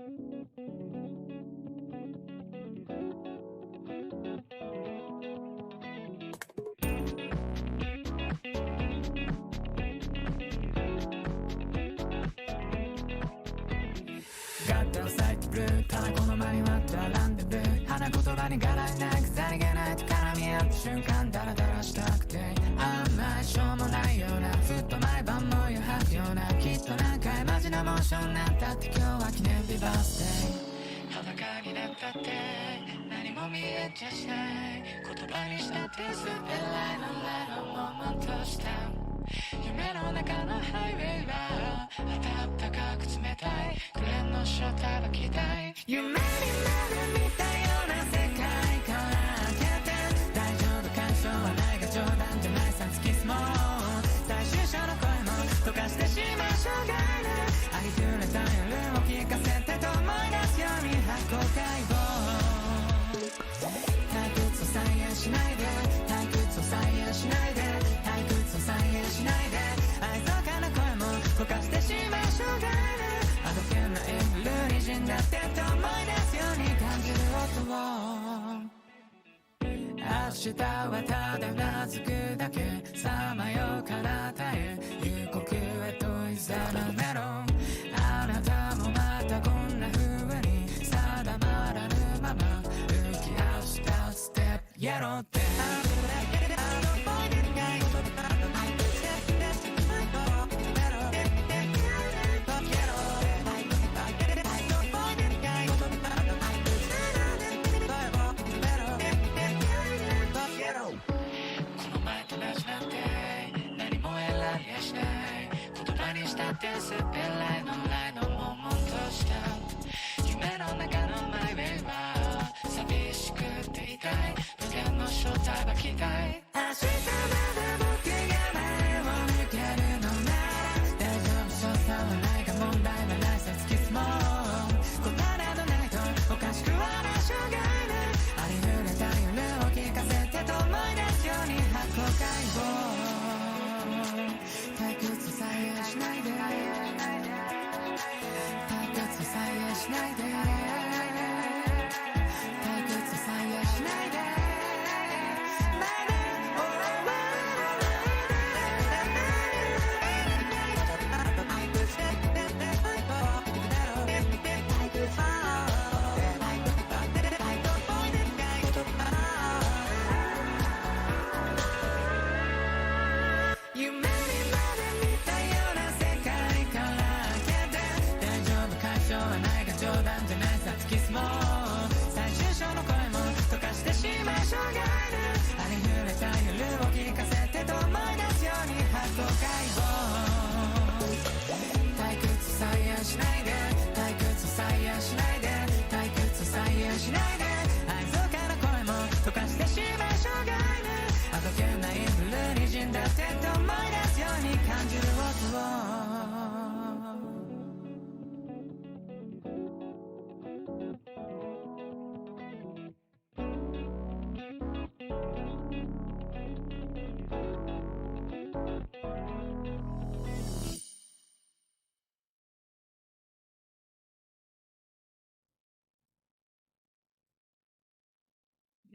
ガッと咲いてブルーただこの間に割ったランデブー花言葉に柄になくさりげないと絡み合った瞬間ダラダラしたくてあんまりしょうもないようなふっと毎晩も余白ようなきっと何回マジなモーションなんだって今日は記念日バースデー裸になったって何も見えちゃしない言葉にしたってスペライのライの悶々とした夢の中のハイウェイは暖かく冷たいクレーンの正体は期待夢にまで見たような世界から開けて大丈夫干渉はないが冗談じゃないさ突き進もう最終章の声も溶かしてしまう障害でありふれた夜を聞かせてと思い出すように発光解剖退屈を再現しないで退屈を再現しないで退屈を再現しないで愛憎かな声も溶かしてしまう障害であどけないブルーにじんだってと思い出すように感じる音を明日はただうなずくだけさまよう彼方へ夕刻へといざなメロンあなたもまたこんな風に定まらぬまま浮き足立つステップイエローってスペライのライの悶々とした夢の中のマイウェイは寂しくて痛い無限の正体は期待明日まで僕が前を向けるのなら大丈夫そうさはないが問題はないさ突き進もう答えなどないとおかしくはない障害でありふれた夜を聞かせてと思い出すように発光解剖退屈を再現しないで退屈を再現しないで退屈を再現しないで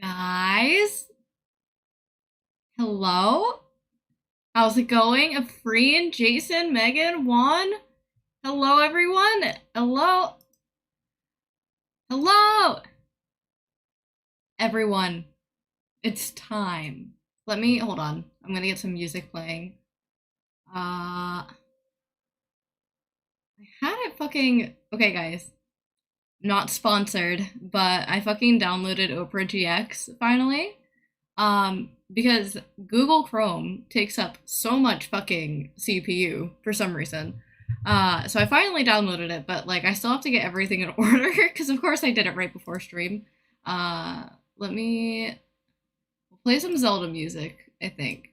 Guys, hello? How's it going? Afrian, Jason, Megan, Juan? Hello, everyone? Hello? Hello? Everyone, it's time. Hold on. I'm gonna get some music playing. I had it okay, guys. Not sponsored, but I fucking downloaded Opera GX finally. Because Google Chrome takes up so much fucking CPU for some reason. So I finally downloaded it, but like I still have to get everything in order because of course I did it right before stream. Let me play some Zelda music, I think.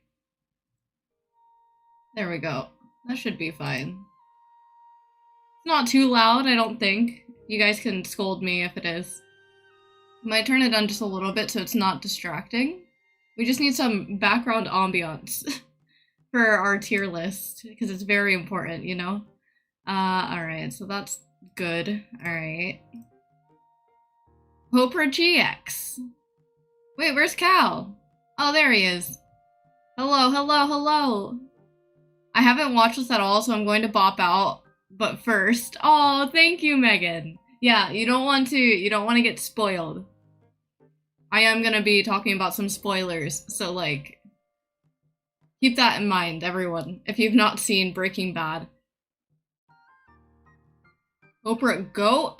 There we go. That should be fine. It's not too loud, I don't think. You guys can scold me if it is. Might turn it down just a little bit so it's not distracting. We just need some background ambiance for our tier list because it's very important, you know? Alright, so that's Good. Alright. Oprah GX. Wait, where's Cal? Oh, there he is. Hello, hello, hello. I haven't watched this at all, so I'm going to bop out. But first, oh, thank you, Megan. Yeah, you don't want to get spoiled. I am gonna be talking about some spoilers, so like, keep that in mind, everyone, if you've not seen Breaking Bad. Oprah, go.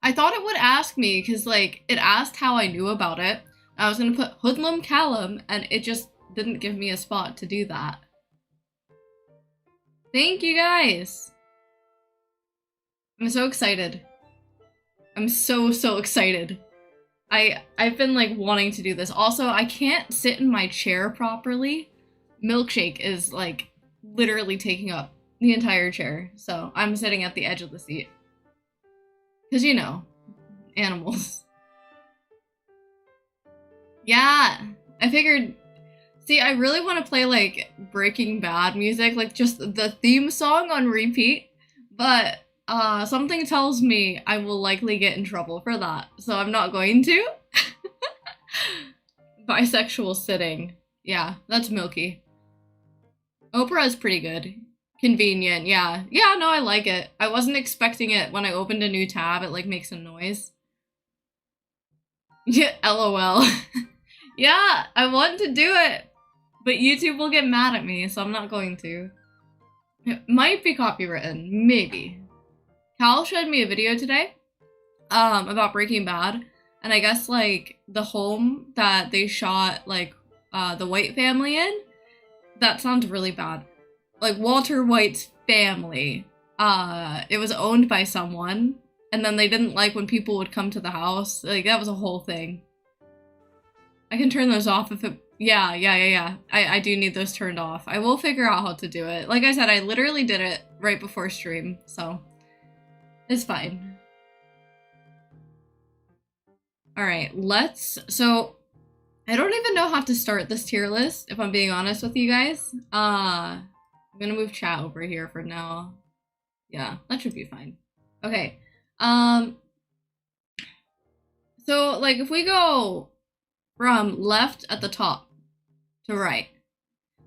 I thought it would ask me, because like, it asked how I knew about it. I was gonna put Hoodlum Callum, and it just didn't give me a spot to do that. Thank you guys! I'm so excited. I'm so excited. I've been like wanting to do this. Also, I can't sit in my chair properly. Milkshake is like literally taking up the entire chair, so I'm sitting at the edge of the seat. Cause you know, animals. Yeah, I figured, see, I really want to play like Breaking Bad music, like just the theme song on repeat, but something tells me I will likely get in trouble for that, so I'm not going to. Bisexual sitting. Yeah, that's Milky. Oprah is pretty good. Convenient, yeah. Yeah, no, I like it. I wasn't expecting it when I opened a new tab, it like makes a noise. Yeah, LOL. Yeah, I want to do it, but YouTube will get mad at me, so I'm not going to. It might be copywritten, maybe. Cal showed me a video today, about Breaking Bad, and I guess like the home that they shot like the White family in, that sounds really bad. Like Walter White's family, it was owned by someone, and then they didn't like when people would come to the house. Like that was a whole thing. I can turn those off if it, yeah. I do need those turned off. I will figure out how to do it. Like I said, I literally did it right before stream, so it's fine. Alright, so I don't even know how to start this tier list, if I'm being honest with you guys. I'm gonna move chat over here for now. Yeah, that should be fine. Okay, so like if we go from left at the top to right,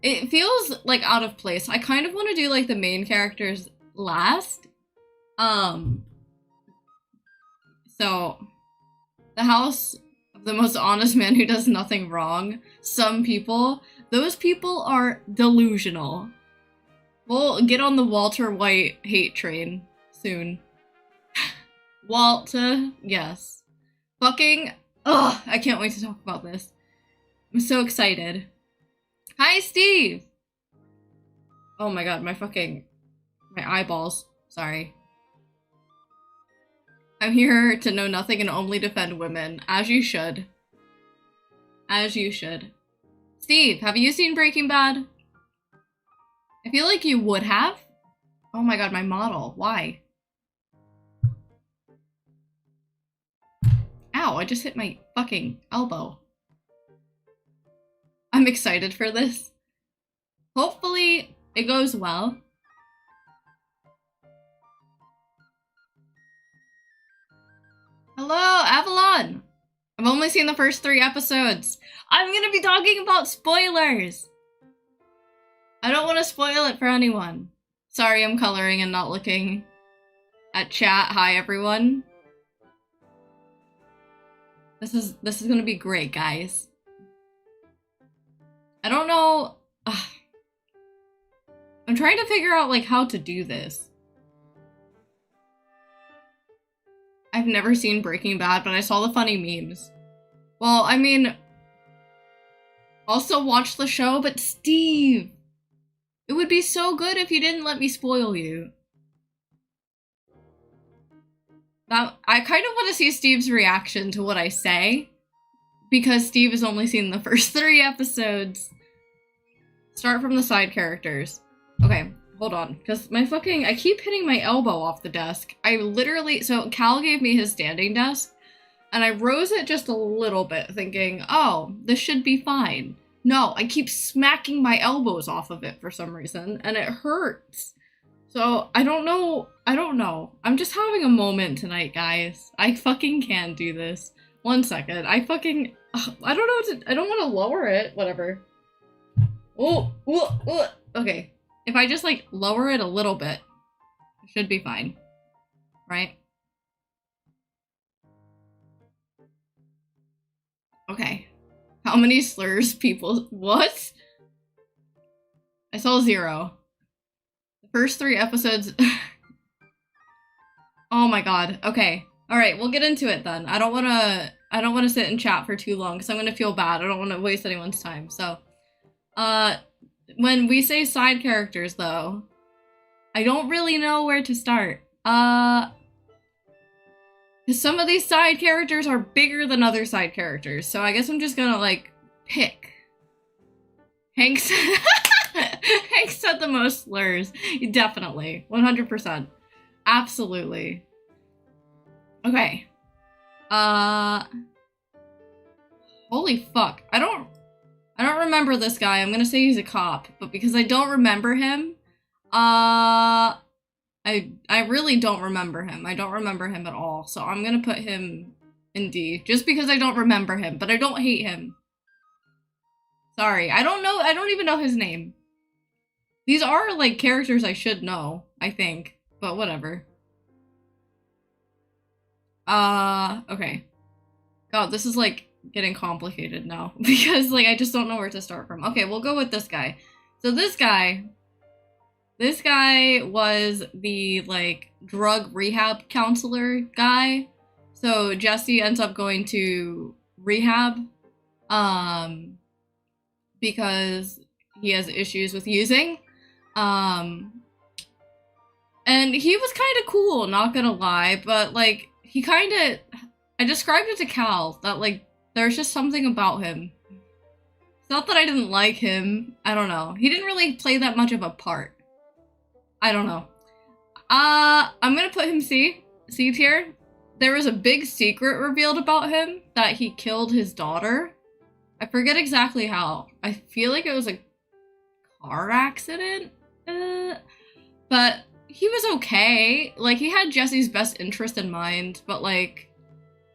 it feels like out of place. I kind of want to do like the main characters last. So the house of the most honest man who does nothing wrong. Some people, those people are delusional. We'll get on the Walter White hate train soon. Walter, yes. Fucking, ugh, I can't wait to talk about this. I'm so excited. Hi, Steve! Oh my god, my eyeballs. Sorry. I'm here to know nothing and only defend women, as you should. As you should. Steve, have you seen Breaking Bad? I feel like you would have. Oh my god, my model. Why? Ow, I just hit my fucking elbow. I'm excited for this. Hopefully, it goes well. Hello, Avalon! I've only seen the first 3 episodes. I'm gonna be talking about spoilers! I don't want to spoil it for anyone. Sorry, I'm coloring and not looking at chat. Hi, everyone. This is gonna be great, guys. I don't know. I'm trying to figure out like how to do this. I've never seen Breaking Bad, but I saw the funny memes. Well, I mean, also watch the show, but Steve, it would be so good if you didn't let me spoil you. Now, I kind of want to see Steve's reaction to what I say, because Steve has only seen the first 3 episodes. Start from the side characters. Okay, hold on, because I keep hitting my elbow off the desk. So Cal gave me his standing desk, and I rose it just a little bit, thinking, oh, this should be fine. No, I keep smacking my elbows off of it for some reason, and it hurts. So, I don't know. I'm just having a moment tonight, guys. I fucking can't do this. 1 second. I don't know I don't want to lower it. Whatever. Oh, okay. If I just, like, lower it a little bit, it should be fine. Right? Okay. How many slurs people... What? I saw 0. The first 3 episodes... Oh my god. Okay. Alright, we'll get into it then. I don't wanna sit and chat for too long, because I'm gonna feel bad. I don't wanna waste anyone's time, so... When we say side characters, though, I don't really know where to start. Because some of these side characters are bigger than other side characters, so I guess I'm just gonna, like, pick. Hank said the most slurs. Definitely. 100%. Absolutely. Okay. Holy fuck. I don't remember this guy. I'm gonna say he's a cop, but because I don't remember him, I really don't remember him. I don't remember him at all, so I'm gonna put him in D, just because I don't remember him, but I don't hate him. Sorry, I don't even know his name. These are, like, characters I should know, I think, but whatever. Okay. God, this is, like, getting complicated now, because, like, I just don't know where to start from. Okay, we'll go with this guy. So this guy was the, like, drug rehab counselor guy. So Jesse ends up going to rehab, because he has issues with using. And he was kind of cool, not gonna lie, but, like, I described it to Cal, that, like, there's just something about him. It's not that I didn't like him. I don't know. He didn't really play that much of a part. I don't know. I'm gonna put him C tier. There was a big secret revealed about him, that he killed his daughter. I forget exactly how. I feel like it was a car accident? But he was okay. Like, he had Jesse's best interest in mind, but, like,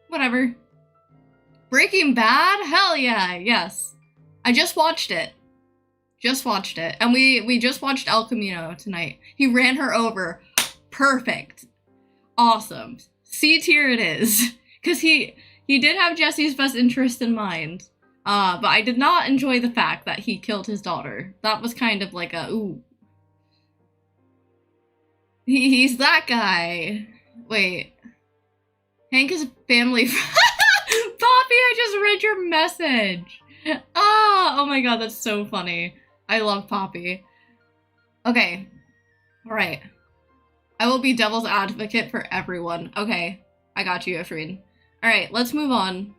whatever. Breaking Bad? Hell yeah, yes. I just watched it. And we just watched El Camino tonight. He ran her over. Perfect. Awesome. C tier it is. Because he did have Jesse's best interest in mind. But I did not enjoy the fact that he killed his daughter. That was kind of like a, ooh. He's that guy. Wait. Hank is a family Poppy, I just read your message. Oh my god, that's so funny. I love Poppy. Okay. Alright. I will be devil's advocate for everyone. Okay. I got you, Efreen. Alright, let's move on.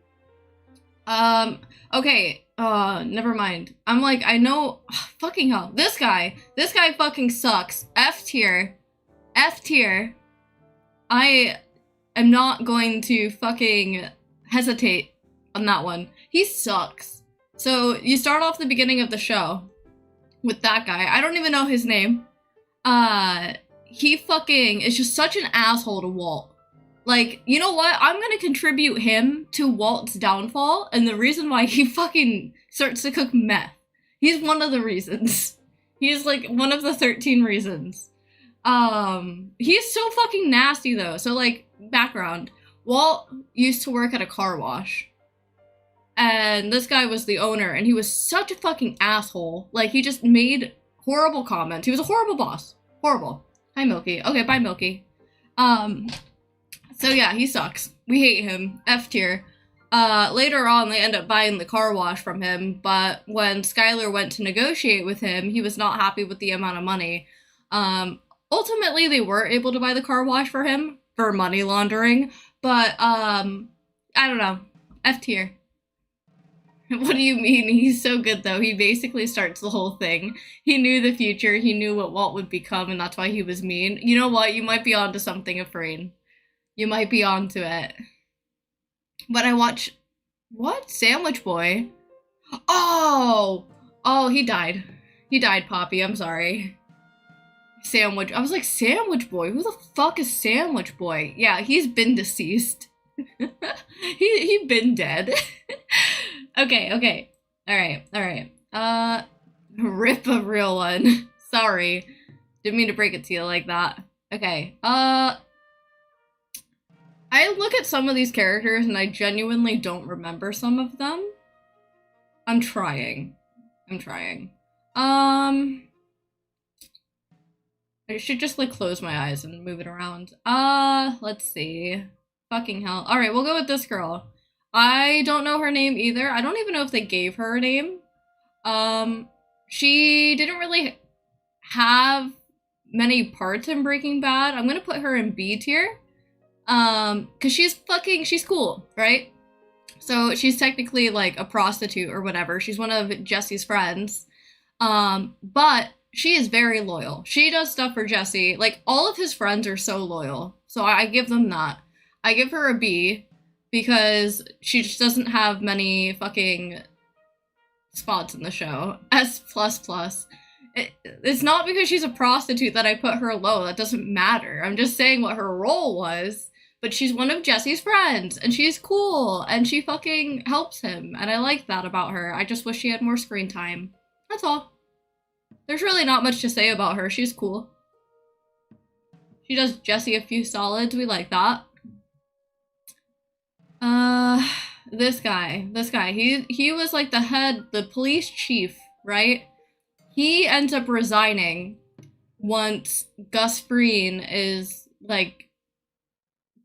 Okay. Never mind. I'm like, I know. Fucking hell. This guy fucking sucks. F tier. I am not going to fucking hesitate on that one. He sucks. So you start off the beginning of the show with that guy. I don't even know his name. He fucking is just such an asshole to Walt. Like, you know what? I'm gonna contribute him to Walt's downfall, and the reason why he fucking starts to cook meth. He's one of the reasons. He's like one of the 13 reasons. He's so fucking nasty though. So, like, background. Walt used to work at a car wash. And this guy was the owner, and he was such a fucking asshole. Like, he just made horrible comments. He was a horrible boss. Horrible. Hi, Milky. Okay, bye, Milky. So yeah, he sucks. We hate him. F tier. Later on, they end up buying the car wash from him, but when Skylar went to negotiate with him, he was not happy with the amount of money. Ultimately, they were able to buy the car wash for him for money laundering, but, I don't know. F tier. What do you mean? He's so good, though. He basically starts the whole thing. He knew the future. He knew what Walt would become, and that's why he was mean. You know what? You might be onto something, Efrain. You might be onto it. But I watch... What? Sandwich Boy? Oh! Oh, he died. He died, Poppy. I'm sorry. Sandwich. I was like, Sandwich Boy? Who the fuck is Sandwich Boy? Yeah, he's been deceased. he been dead. Okay. Alright. Rip a real one. Sorry. Didn't mean to break it to you like that. Okay, I look at some of these characters and I genuinely don't remember some of them. I'm trying. I should just, like, close my eyes and move it around. Let's see. Fucking hell. Alright, we'll go with this girl. I don't know her name either. I don't even know if they gave her a name. She didn't really have many parts in Breaking Bad. I'm gonna put her in B tier. Cause she's cool, right? So she's technically like a prostitute or whatever. She's one of Jesse's friends. But she is very loyal. She does stuff for Jesse. Like, all of his friends are so loyal. So I give them that. I give her a B because she just doesn't have many fucking spots in the show. S++. It's not because she's a prostitute that I put her low. That doesn't matter. I'm just saying what her role was. But she's one of Jesse's friends, and she's cool, and she fucking helps him, and I like that about her. I just wish she had more screen time. That's all. There's really not much to say about her. She's cool. She does Jesse a few solids. We like that. This guy. He was like the police chief, right? He ends up resigning once Gus Breen is, like,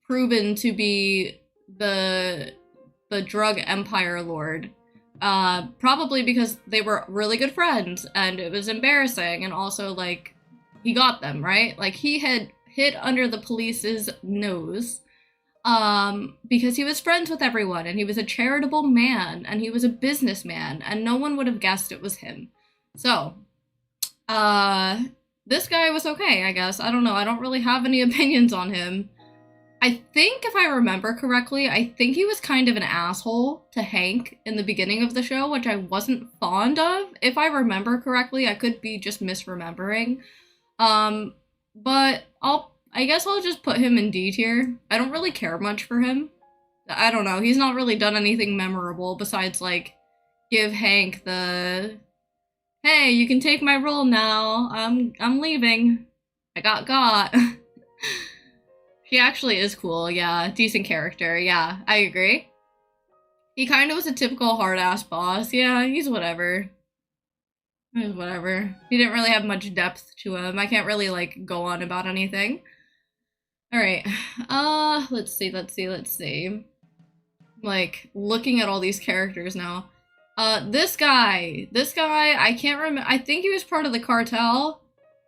proven to be the drug empire lord. Probably because they were really good friends and it was embarrassing, and also, like, he got them, right? Like, he had hid under the police's nose because he was friends with everyone, and he was a charitable man, and he was a businessman, and no one would have guessed it was him. So, this guy was okay, I guess. I don't know. I don't really have any opinions on him. I think, if I remember correctly, I think he was kind of an asshole to Hank in the beginning of the show, which I wasn't fond of. If I remember correctly, I could be just misremembering. But I guess I'll just put him in D tier. I don't really care much for him. I don't know. He's not really done anything memorable besides, like, give Hank the, hey, you can take my role now. I'm leaving. I got. He actually is cool, yeah. Decent character, yeah. I agree. He kind of was a typical hard-ass boss. Yeah, he's whatever. He's whatever. He didn't really have much depth to him. I can't really, like, go on about anything. Alright. Let's see. Like, looking at all these characters now. This guy, I can't remember. I think he was part of the cartel.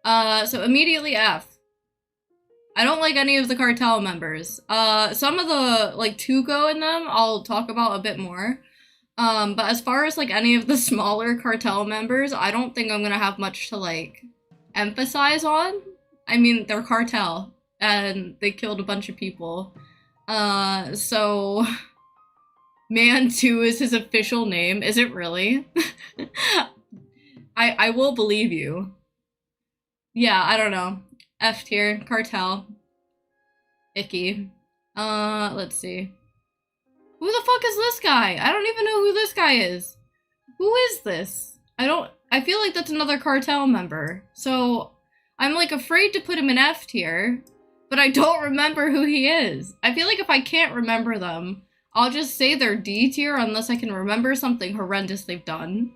So immediately F. I don't like any of the cartel members. Some of the, like, Tuco in them, I'll talk about a bit more. But as far as, like, any of the smaller cartel members, I don't think I'm gonna have much to, like, emphasize on. I mean, they're cartel, and they killed a bunch of people. So... Man 2 is his official name. Is it really? I will believe you. Yeah, I don't know. F tier, cartel. Icky. Let's see. Who the fuck is this guy? I don't even know who this guy is. Who is this? I feel like that's another cartel member. So, I'm, like, afraid to put him in F tier, but I don't remember who he is. I feel like if I can't remember them, I'll just say they're D tier unless I can remember something horrendous they've done.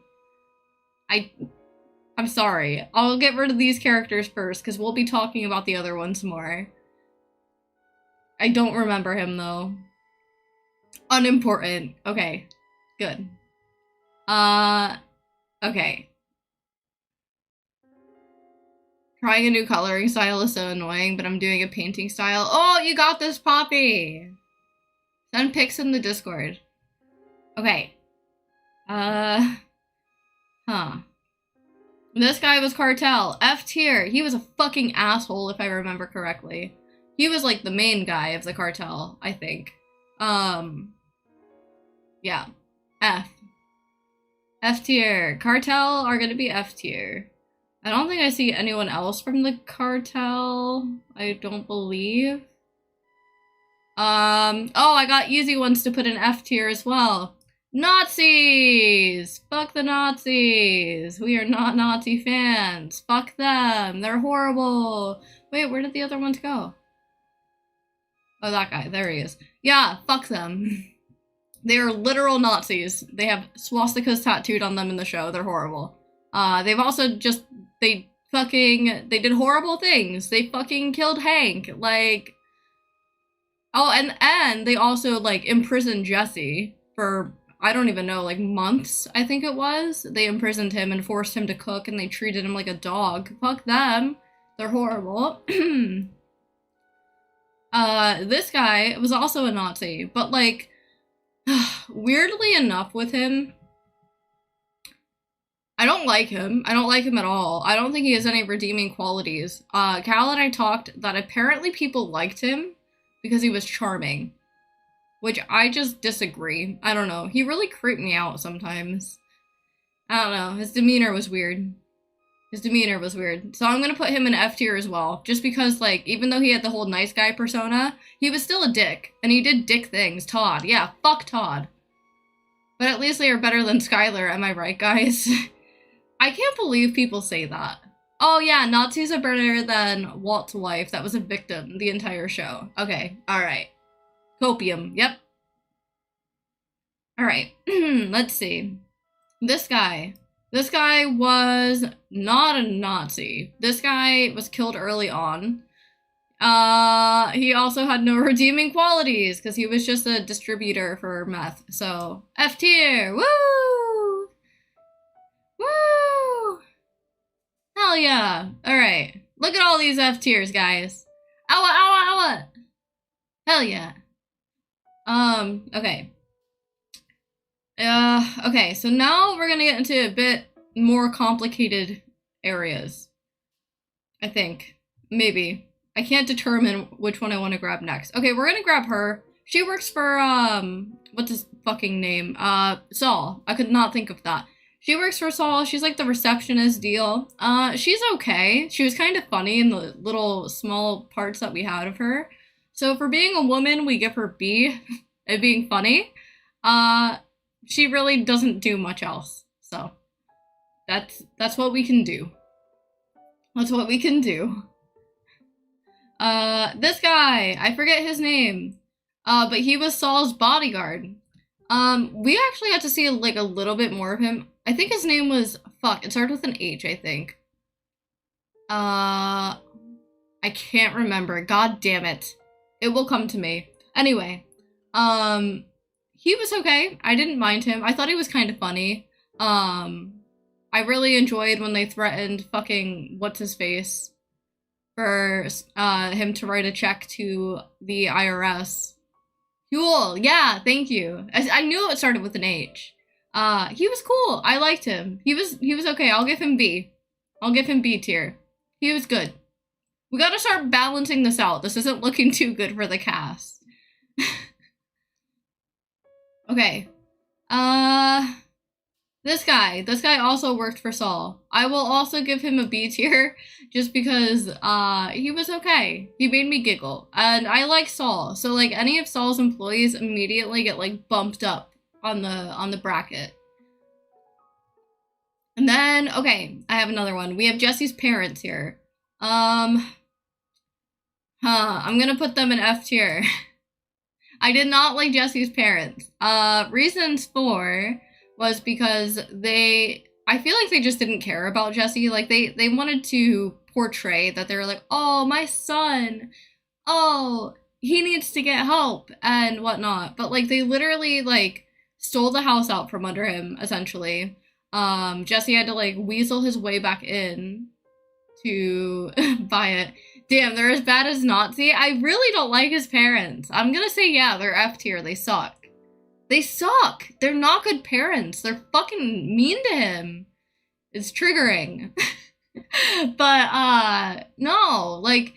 I'm sorry. I'll get rid of these characters first, because we'll be talking about the other ones more. I don't remember him, though. Unimportant. Okay. Good. Okay. Trying a new coloring style is so annoying, but I'm doing a painting style. Oh, you got this, Poppy! Send pics in the Discord. Okay. Huh. This guy was cartel. F tier. He was a fucking asshole, if I remember correctly. He was, like, the main guy of the cartel, I think. Yeah. F. F tier. Cartel are gonna be F tier. I don't think I see anyone else from the cartel. I don't believe. Oh, I got easy ones to put in F tier as well. Nazis! Fuck the Nazis! We are not Nazi fans. Fuck them. They're horrible. Wait, where did the other ones go? Oh, that guy. There he is. Yeah, fuck them. They are literal Nazis. They have swastikas tattooed on them in the show. They're horrible. They've also just, they did horrible things. They fucking killed Hank. Like, oh, and they also, like, imprisoned Jesse for, I don't even know, like, months, I think it was. They imprisoned him and forced him to cook, and they treated him like a dog. Fuck them. They're horrible. This guy was also a Nazi, but, like, weirdly enough with him, I don't like him. I don't like him at all. I don't think he has any redeeming qualities. Cal and I talked that apparently people liked him because he was charming, which I just disagree. I don't know. He really creeped me out sometimes. I don't know. His demeanor was weird. So I'm gonna put him in F tier as well, just because, like, even though he had the whole nice guy persona, he was still a dick, and he did dick things. Todd. Yeah, fuck Todd. But at least they are better than Skylar, am I right, guys? I can't believe people say that. Oh yeah, Nazis are better than Walt's wife that was a victim the entire show. Okay, alright. Copium, yep. Alright, let's see. This guy was not a Nazi. This guy was killed early on. He also had no redeeming qualities because he was just a distributor for meth. So, F tier, woo! Woo! Hell yeah. Alright. Look at all these F tiers, guys. Owa, owa, owa! Hell yeah. Okay. Okay, so now we're gonna get into a bit more complicated areas. I think. Maybe. I can't determine which one I want to grab next. Okay, we're gonna grab her. She works for, what's his fucking name? Saul. I could not think of that. She works for Saul. She's like the receptionist deal. She's okay. She was kind of funny in the little small parts that we had of her. So for being a woman, we give her B at being funny. She really doesn't do much else. So that's what we can do. That's what we can do. This guy, I forget his name. But he was Saul's bodyguard. We actually got to see like a little bit more of him. I think his name was, fuck, it started with an H, I think. I can't remember. God damn it. It will come to me. Anyway, he was okay. I didn't mind him. I thought he was kind of funny. I really enjoyed when they threatened fucking what's-his-face for him to write a check to the IRS. Cool, yeah, thank you. I knew it started with an H. He was cool. I liked him. He was okay. I'll give him B. I'll give him B tier. He was good. We gotta start balancing this out. This isn't looking too good for the cast. Okay. This guy also worked for Saul. I will also give him a B tier just because he was okay. He made me giggle. And I like Saul. So like any of Saul's employees immediately get like bumped up on the bracket. And then, okay, I have another one. We have Jesse's parents here. I'm gonna put them in F tier. I did not like Jesse's parents. Reasons for was because I feel like they just didn't care about Jesse. Like they wanted to portray that they were like, oh, my son, oh, he needs to get help and whatnot. But like they literally like stole the house out from under him, essentially. Jesse had to like weasel his way back in to buy it. Damn, they're as bad as Nazi. I really don't like his parents. I'm gonna say, yeah, they're F tier. They suck. They suck. They're not good parents. They're fucking mean to him. It's triggering. But, no, like,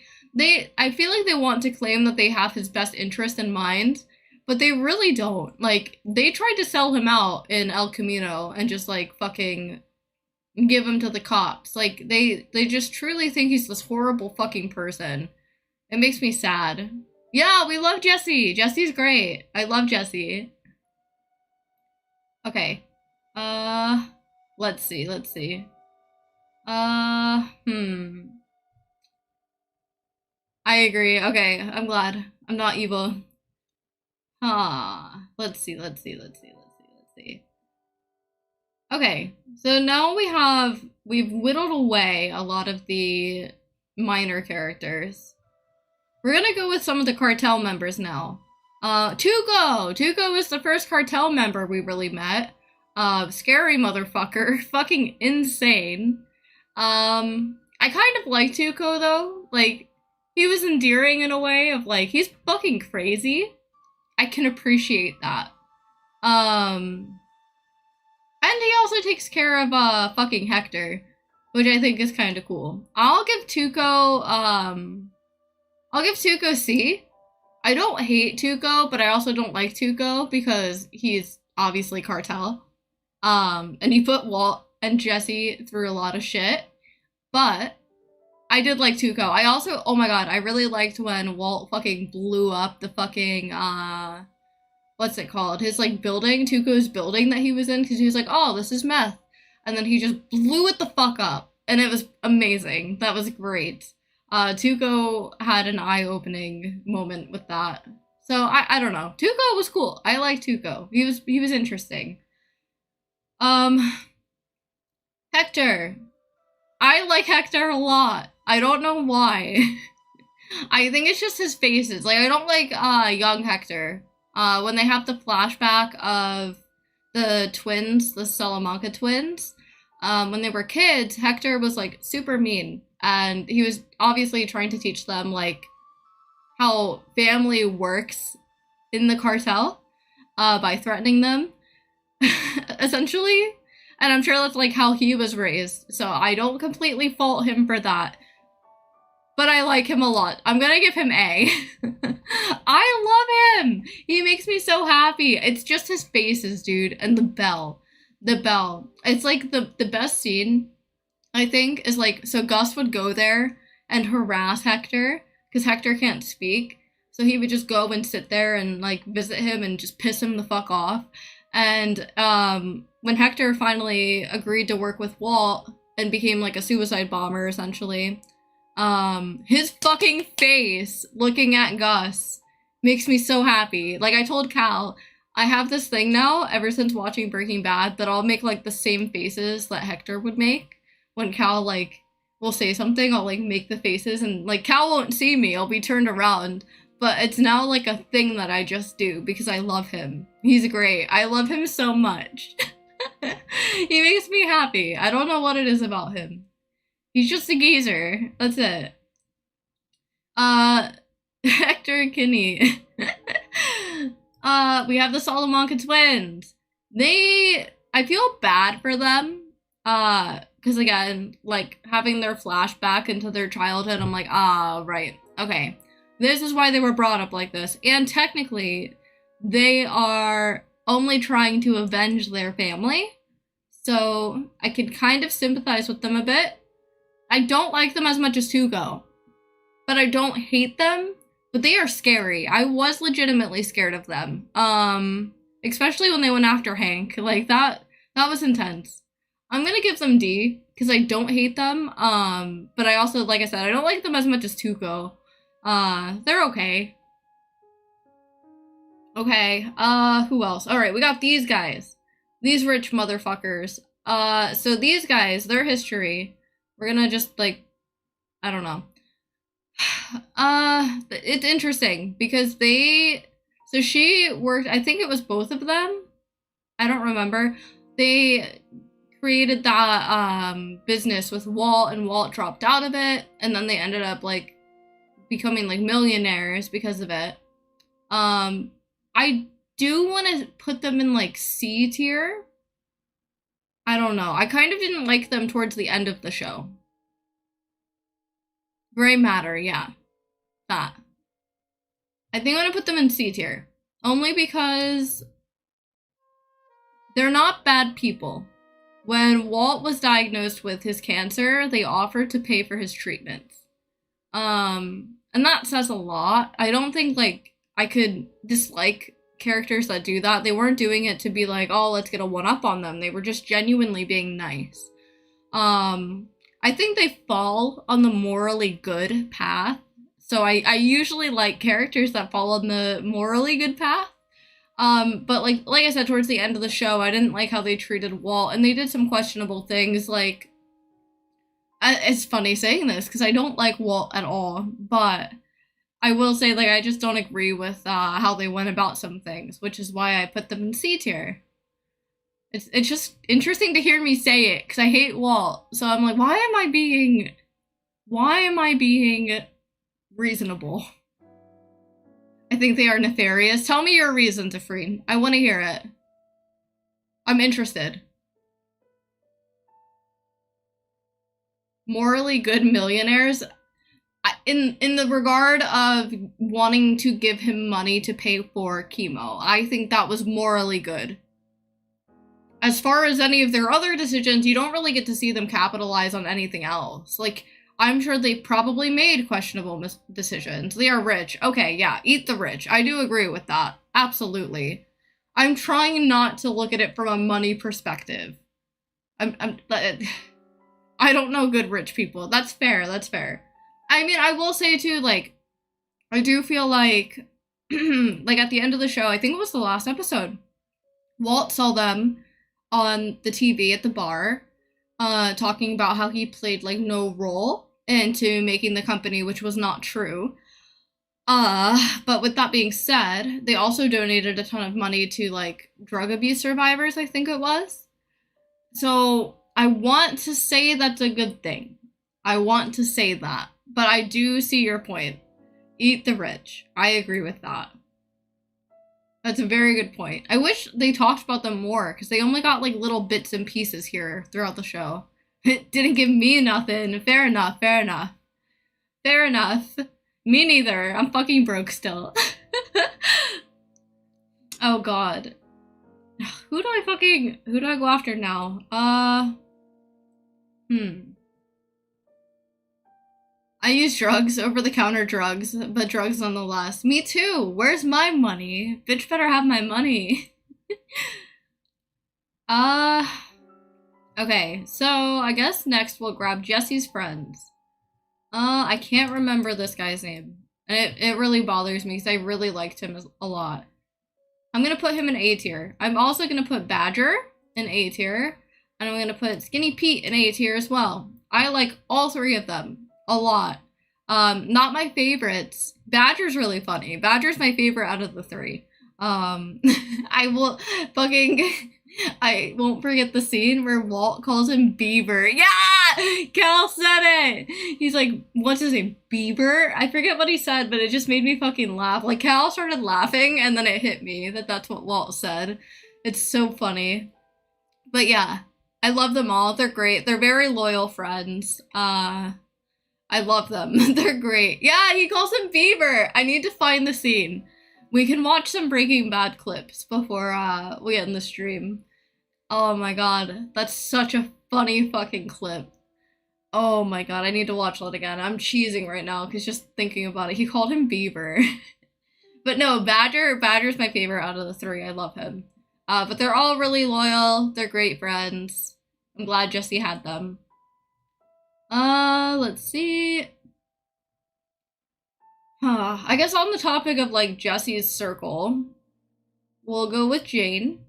I feel like they want to claim that they have his best interest in mind, but they really don't. Like, they tried to sell him out in El Camino and just, like, fucking give him to the cops. Like, they just truly think he's this horrible fucking person. It makes me sad. Yeah, we love Jesse. Jesse's great. I love Jesse. Okay. Let's see. I agree. Okay, I'm glad. I'm not evil. Let's see. Okay, so now we've whittled away a lot of the minor characters. We're gonna go with some of the cartel members now. Tuco! Tuco is the first cartel member we really met. Scary motherfucker. Fucking insane. I kind of like Tuco though. Like, he was endearing in a way of like, he's fucking crazy. I can appreciate that. And he also takes care of fucking Hector, which I think is kind of cool. I'll give Tuco C. I don't hate Tuco, but I also don't like Tuco because he's obviously cartel. And he put Walt and Jesse through a lot of shit. But I did like Tuco. I also, oh my god, I really liked when Walt fucking blew up the fucking, what's it called? His, like, building, Tuco's building that he was in, because he was like, oh, this is meth. And then he just blew it the fuck up. And it was amazing. That was great. Tuco had an eye-opening moment with that. So, I don't know. Tuco was cool. I liked Tuco. He was interesting. Hector. I like Hector a lot. I don't know why. I think it's just his faces. Like, I don't like, young Hector. When they have the flashback of the twins, the Salamanca twins, when they were kids, Hector was, like, super mean. And he was obviously trying to teach them, like, how family works in the cartel, by threatening them, essentially. And I'm sure that's, like, how he was raised. So I don't completely fault him for that. But I like him a lot. I'm gonna give him A. I love him! He makes me so happy. It's just his faces, dude. And the bell. The bell. It's like the best scene, I think, is like, so Gus would go there and harass Hector, because Hector can't speak. So he would just go and sit there and, like, visit him and just piss him the fuck off. And, when Hector finally agreed to work with Walt and became, like, a suicide bomber, essentially, his fucking face looking at Gus makes me so happy. Like, I told Cal, I have this thing now, ever since watching Breaking Bad, that I'll make, like, the same faces that Hector would make. When Cal, like, will say something, I'll, like, make the faces, and, like, Cal won't see me, I'll be turned around. But it's now, like, a thing that I just do, because I love him. He's great. I love him so much. He makes me happy. I don't know what it is about him. He's just a geezer. That's it. Hector and Kinney. We have the Salamanca twins. I feel bad for them. Because again, like, having their flashback into their childhood, I'm like, right. Okay. This is why they were brought up like this. And technically, they are only trying to avenge their family. So, I could kind of sympathize with them a bit. I don't like them as much as Tuco. But I don't hate them. But they are scary. I was legitimately scared of them. Especially when they went after Hank. Like, that was intense. I'm gonna give them D, because I don't hate them. But I also, like I said, I don't like them as much as Tuco. They're okay. Okay, who else? Alright, we got these guys. These rich motherfuckers. So these guys, their history, we're gonna just, like, I don't know. It's interesting, because so she worked, I think it was both of them? I don't remember. They created that, business with Walt, and Walt dropped out of it, and then they ended up, like, becoming, like, millionaires because of it. I do want to put them in, like, C tier. I don't know. I kind of didn't like them towards the end of the show. Gray matter, yeah. That. I think I'm gonna put them in C tier. Only because they're not bad people. When Walt was diagnosed with his cancer, they offered to pay for his treatments. And that says a lot. I don't think, like, I could dislike characters that do that. They weren't doing it to be like, oh, let's get a one-up on them. They were just genuinely being nice. I think they fall on the morally good path. So I usually like characters that fall on the morally good path. But like I said, towards the end of the show, I didn't like how they treated Walt, and they did some questionable things. Like, it's funny saying this because I don't like Walt at all, but I will say, like, I just don't agree with how they went about some things, which is why I put them in C tier. It's just interesting to hear me say it because I hate Walt, so I'm like, why am I being reasonable? I think they are nefarious. Tell me your reason, Tefreen. I want to hear it. I'm interested. Morally good millionaires. In the regard of wanting to give him money to pay for chemo, I think that was morally good. As far as any of their other decisions, you don't really get to see them capitalize on anything else. Like, I'm sure they probably made questionable decisions. They are rich. Okay, yeah, eat the rich. I do agree with that. Absolutely. I'm trying not to look at it from a money perspective. I don't know good rich people. That's fair, that's fair. I mean, I will say too, like, I do feel like, like at the end of the show, I think it was the last episode, Walt saw them on the TV at the bar, talking about how he played, like, no role into making the company, which was not true. But with that being said, they also donated a ton of money to, like, drug abuse survivors, I think it was. So I want to say that's a good thing. I want to say that. But I do see your point. Eat the rich. I agree with that. That's a very good point. I wish they talked about them more, because they only got, like, little bits and pieces here throughout the show. It didn't give me nothing. Fair enough, fair enough. Fair enough. Me neither. I'm fucking broke still. Oh god. Who do I go after now? I use drugs, over-the-counter drugs, but drugs nonetheless. Me too! Where's my money? Bitch better have my money. Okay, so I guess next we'll grab Jesse's friends. I can't remember this guy's name. And it really bothers me because I really liked him a lot. I'm gonna put him in A tier. I'm also gonna put Badger in A tier. And I'm gonna put Skinny Pete in A tier as well. I like all three of them a lot. Not my favorites. Badger's really funny. Badger's my favorite out of the three. I won't forget the scene where Walt calls him Beaver. Yeah! Cal said it! He's like, what's his name? Bieber? I forget what he said, but it just made me fucking laugh. Like, Cal started laughing, and then it hit me that that's what Walt said. It's so funny. But yeah, I love them all. They're great. They're very loyal friends. I love them. They're great. Yeah, he calls him Beaver. I need to find the scene. We can watch some Breaking Bad clips before we end the stream. Oh my god, that's such a funny fucking clip. Oh my god, I need to watch that again. I'm cheesing right now because just thinking about it. He called him Beaver. But no, Badger's my favorite out of the three. I love him. But they're all really loyal. They're great friends. I'm glad Jesse had them. Let's see. I guess on the topic of, like, Jesse's circle, we'll go with Jane.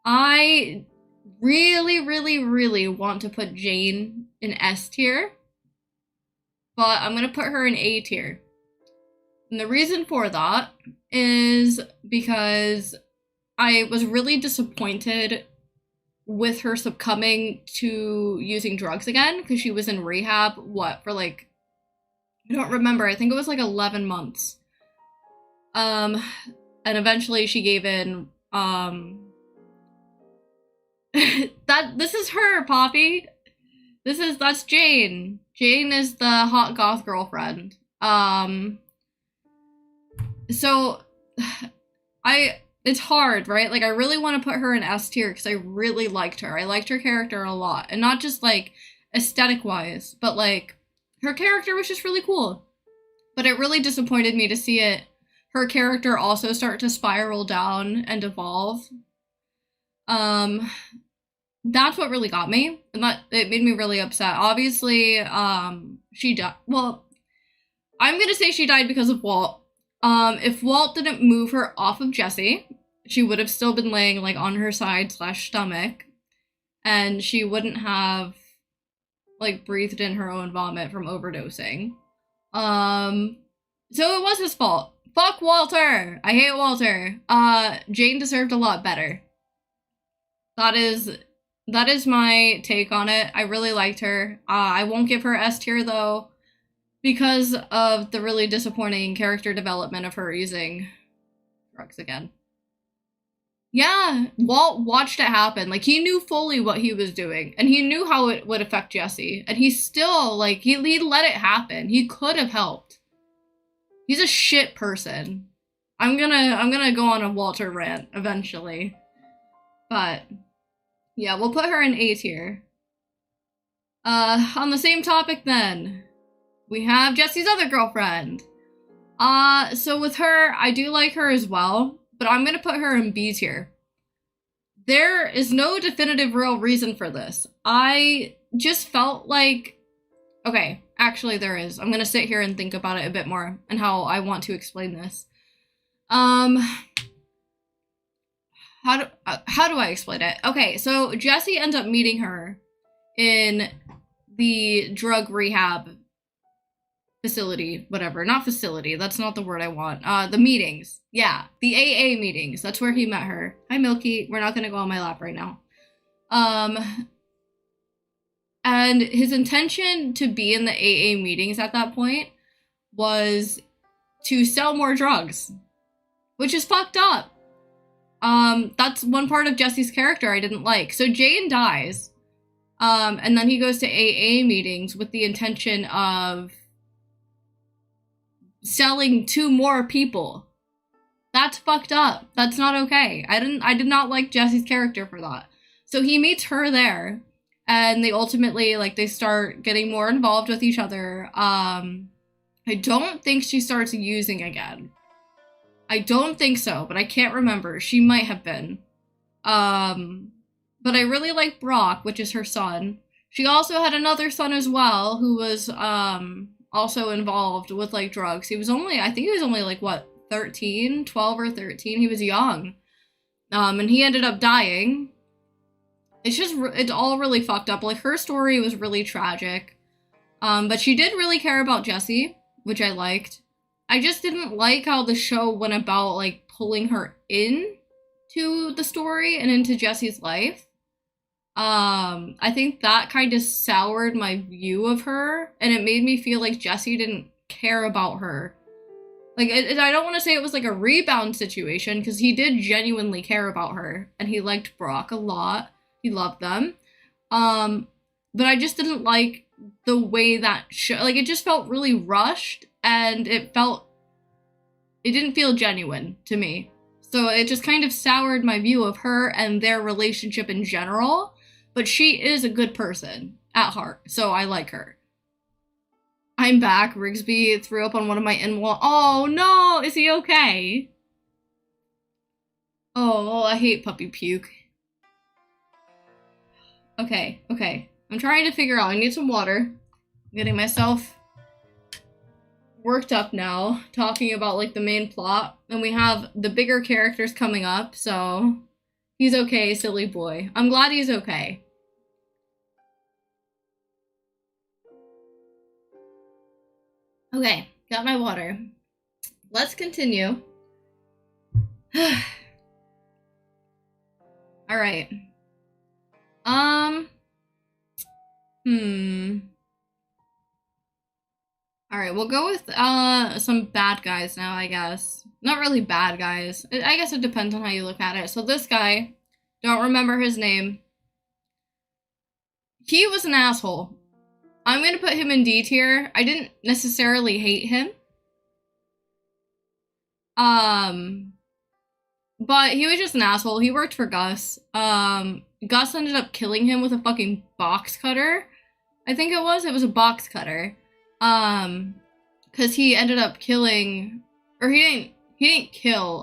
I really, really, really want to put Jane in S tier, but I'm gonna put her in A tier. And the reason for that is because I was really disappointed with her succumbing to using drugs again, because she was in rehab, for like, I don't remember, I think it was like 11 months. And eventually she gave in, this is her, Poppy. That's Jane. Jane is the hot goth girlfriend. So, it's hard, right? Like, I really want to put her in S tier because I really liked her. I liked her character a lot. And not just, like, aesthetic-wise, but, like, her character was just really cool. But it really disappointed me to see her character also start to spiral down and evolve. That's what really got me. And it made me really upset. Obviously, she died. Well, I'm gonna say she died because of Walt. If Walt didn't move her off of Jessie, she would have still been laying, like, on her side / stomach, and she wouldn't have, like, breathed in her own vomit from overdosing. So it was his fault. Fuck Walter! I hate Walter. Jane deserved a lot better. That is my take on it. I really liked her. I won't give her S tier, though, because of the really disappointing character development of her using drugs again. Yeah, Walt watched it happen. Like, he knew fully what he was doing, and he knew how it would affect Jessie, and he still, like, he let it happen. He could have helped. He's a shit person. I'm gonna go on a Walter rant eventually. But yeah, we'll put her in A tier. On the same topic then, we have Jessie's other girlfriend. So with her, I do like her as well, but I'm gonna put her in B tier. There is no definitive real reason for this. I just felt like, okay, actually there is. I'm gonna sit here and think about it a bit more and how I want to explain this. How do I explain it? Okay, so Jessie ends up meeting her in the drug rehab facility, whatever. Not facility, that's not the word I want. The meetings. Yeah, the AA meetings. That's where he met her. Hi, Milky. We're not gonna go on my lap right now. And his intention to be in the AA meetings at that point was to sell more drugs, which is fucked up. That's one part of Jessie's character I didn't like. So Jane dies, and then he goes to AA meetings with the intention of selling to more people. That's fucked up. That's not okay. I did not like Jessie's character for that. So he meets her there, and they ultimately, like, they start getting more involved with each other. I don't think she starts using again. I don't think so, but I can't remember. She might have been. But I really like Brock, which is her son. She also had another son as well, who was, also involved with, like, drugs. I think he was only, like, what, 13? 12 or 13? He was young. And he ended up dying. It's all really fucked up. Like, her story was really tragic. But she did really care about Jessie, which I liked. I just didn't like how the show went about, like, pulling her in to the story and into Jessie's life. I think that kind of soured my view of her, and it made me feel like Jessie didn't care about her. Like, I don't want to say it was like a rebound situation, because he did genuinely care about her, and he liked Brock a lot. He loved them. But I just didn't like the way that like, it just felt really rushed, and it didn't feel genuine to me. So it just kind of soured my view of her and their relationship in general. But she is a good person at heart, so I like her. I'm back. Rigsby threw up on one of my in-wall. Oh no, is he okay? Oh, I hate puppy puke. Okay. I'm trying to figure out. I need some water. I'm getting myself worked up now, talking about, like, the main plot. And we have the bigger characters coming up, so he's okay, silly boy. I'm glad he's okay. Okay, got my water. Let's continue. Alright. Alright, we'll go with, some bad guys now, I guess. Not really bad guys. I guess it depends on how you look at it. So this guy, don't remember his name. He was an asshole. I'm gonna put him in D tier. I didn't necessarily hate him. But he was just an asshole. He worked for Gus. Gus ended up killing him with a fucking box cutter. I think it was a box cutter. Cause he ended up killing, or he didn't kill,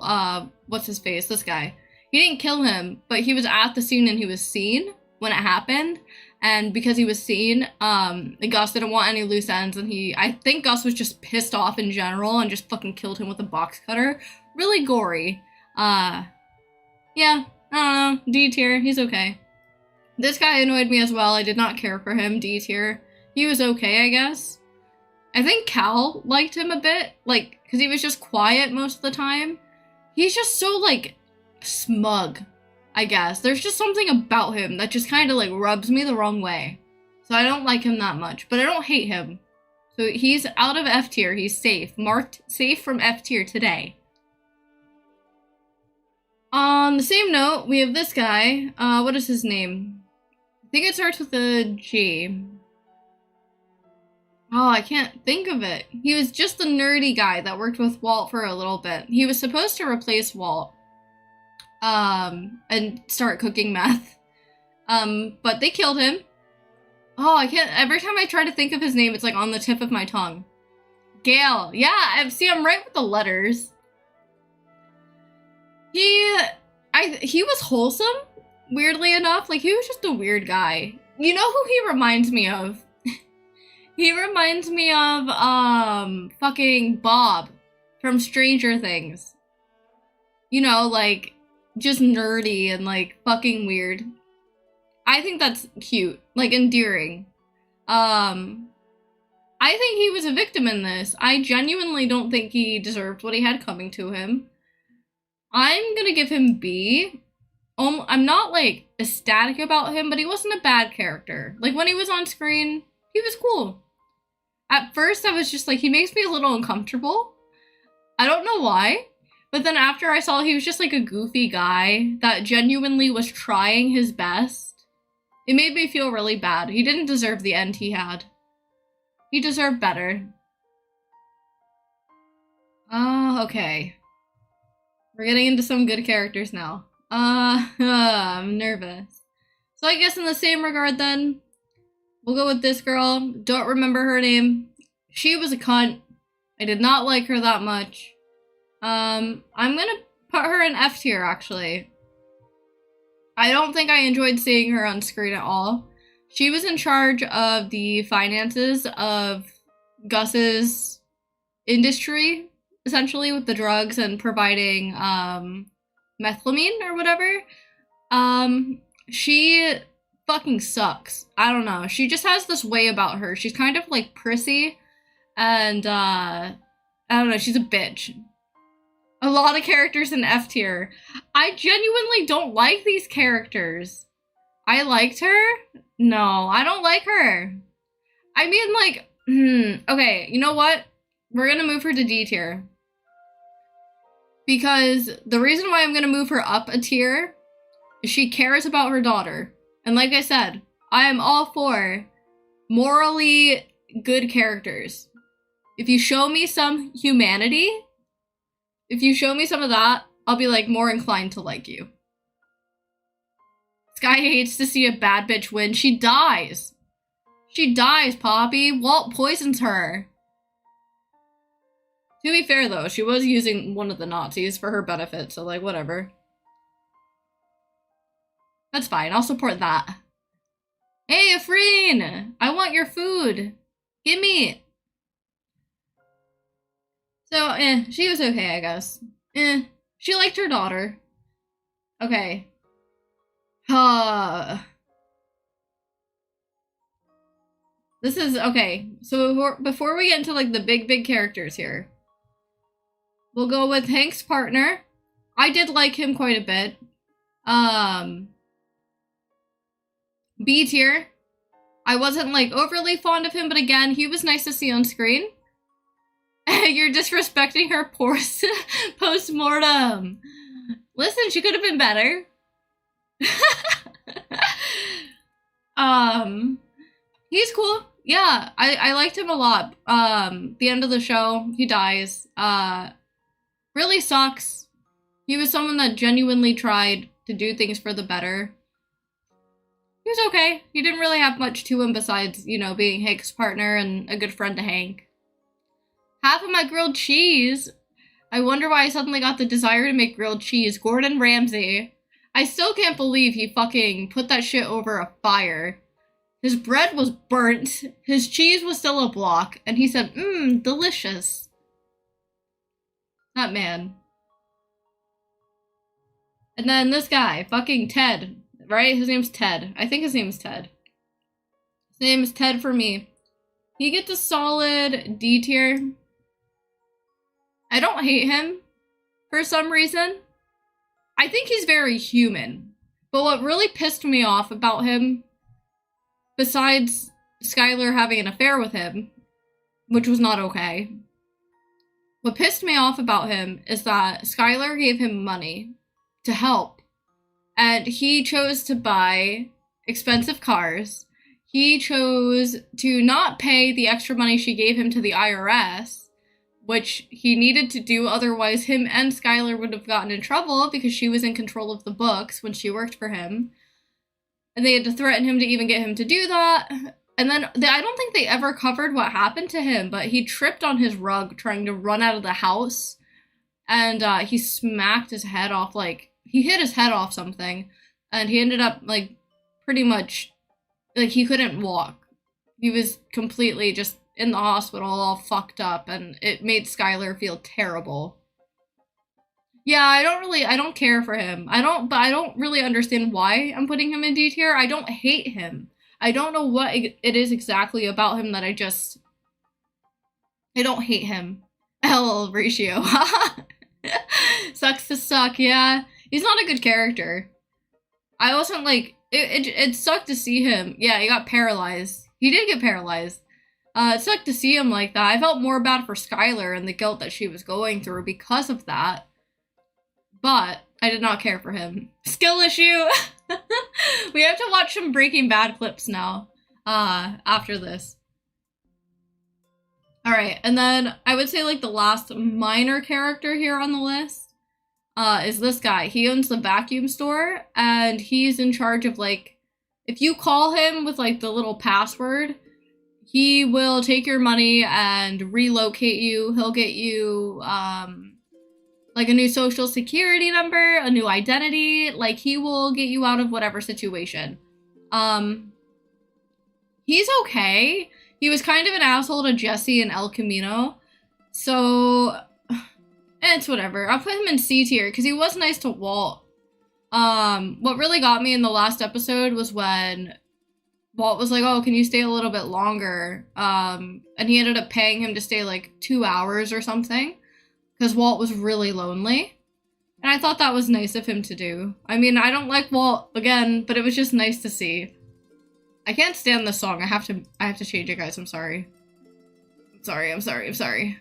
what's his face, this guy. He didn't kill him, but he was at the scene and he was seen when it happened. And because he was seen, Gus didn't want any loose ends, and I think Gus was just pissed off in general and just fucking killed him with a box cutter. Really gory. Yeah, I don't know, D tier, he's okay. This guy annoyed me as well, I did not care for him, D tier. He was okay, I guess. I think Cal liked him a bit, like, because he was just quiet most of the time. He's just so, like, smug, I guess. There's just something about him that just kind of, like, rubs me the wrong way. So I don't like him that much, but I don't hate him. So he's out of F tier, he's safe. Marked safe from F tier today. On the same note, we have this guy. What is his name? I think it starts with a G. Oh, I can't think of it. He was just the nerdy guy that worked with Walt for a little bit. He was supposed to replace Walt. And start cooking meth. But they killed him. Oh, I can't, every time I try to think of his name, it's like on the tip of my tongue. Gale. Yeah, I'm right with the letters. He was wholesome, weirdly enough. Like, he was just a weird guy. You know who he reminds me of? He reminds me of, fucking Bob from Stranger Things. You know, like, just nerdy and, like, fucking weird. I think that's cute. Like, endearing. I think he was a victim in this. I genuinely don't think he deserved what he had coming to him. I'm gonna give him B. I'm not, like, ecstatic about him, but he wasn't a bad character. Like, when he was on screen, he was cool. At first, I was just like, he makes me a little uncomfortable. I don't know why. But then after I saw he was just, like, a goofy guy that genuinely was trying his best, it made me feel really bad. He didn't deserve the end he had. He deserved better. Okay. We're getting into some good characters now. I'm nervous. So I guess in the same regard then, we'll go with this girl. Don't remember her name. She was a cunt. I did not like her that much. I'm gonna put her in F tier, actually. I don't think I enjoyed seeing her on screen at all. She was in charge of the finances of Gus's industry, essentially, with the drugs and providing, methylamine or whatever. She fucking sucks. I don't know. She just has this way about her. She's kind of, like, prissy, and, I don't know, she's a bitch. A lot of characters in F tier. I genuinely don't like these characters. I liked her? No, I don't like her. I mean, like, okay, you know what? We're gonna move her to D tier. Because the reason why I'm gonna move her up a tier is she cares about her daughter. And like I said, I am all for morally good characters. If you show me some humanity, if you show me some of that, I'll be, like, more inclined to like you. This guy hates to see a bad bitch win. She dies. She dies, Poppy. Walt poisons her. To be fair, though, she was using one of the Nazis for her benefit, so, like, whatever. That's fine. I'll support that. Hey, Afreen! I want your food. Gimme it. So, she was okay, I guess. She liked her daughter. Okay. This is, okay, so before we get into, like, the big characters here, we'll go with Hank's partner. I did like him quite a bit. B tier. I wasn't, like, overly fond of him, but again, he was nice to see on screen. You're disrespecting her post-mortem. Listen, she could have been better. He's cool. Yeah, I liked him a lot. The end of the show, he dies. Really sucks. He was someone that genuinely tried to do things for the better. He was okay. He didn't really have much to him besides, you know, being Hank's partner and a good friend to Hank. Half of my grilled cheese. I wonder why I suddenly got the desire to make grilled cheese. Gordon Ramsay. I still can't believe he fucking put that shit over a fire. His bread was burnt. His cheese was still a block. And he said, delicious. That man. And then this guy, fucking Ted. Right? His name's Ted. I think his name's Ted. His name is Ted for me. He gets a solid D tier. I don't hate him for some reason. I think he's very human. But what really pissed me off about him, besides Skylar having an affair with him, which was not okay, what pissed me off about him is that Skylar gave him money to help. And he chose to buy expensive cars. He chose to not pay the extra money she gave him to the IRS, which he needed to do, otherwise him and Skylar would have gotten in trouble because she was in control of the books when she worked for him. And they had to threaten him to even get him to do that. And then, I don't think they ever covered what happened to him, but he tripped on his rug trying to run out of the house. And he smacked his head off, like, he hit his head off something. And he ended up, like, pretty much, like, he couldn't walk. He was completely just in the hospital all fucked up, and it made Skylar feel terrible. Yeah, I don't care for him. But I don't really understand why I'm putting him in D tier. I don't hate him. I don't know what it is exactly about him that I don't hate him. L ratio. Sucks to suck, yeah. He's not a good character. I wasn't like, it sucked to see him. Yeah, he got paralyzed. He did get paralyzed. It sucked to see him like that. I felt more bad for Skylar and the guilt that she was going through because of that. But I did not care for him. Skill issue! We have to watch some Breaking Bad clips now, after this. Alright, and then I would say like the last minor character here on the list, is this guy. He owns the vacuum store, and he's in charge of like, if you call him with like the little password, he will take your money and relocate you. He'll get you, like a new social security number, a new identity. Like, he will get you out of whatever situation. He's okay. He was kind of an asshole to Jesse and El Camino. So, it's whatever. I'll put him in C tier because he was nice to Walt. What really got me in the last episode was when Walt was like, oh, can you stay a little bit longer? And he ended up paying him to stay like 2 hours or something because Walt was really lonely. And I thought that was nice of him to do. I mean, I don't like Walt again, but it was just nice to see. I can't stand this song. I have to change it, guys. I'm sorry. I'm sorry.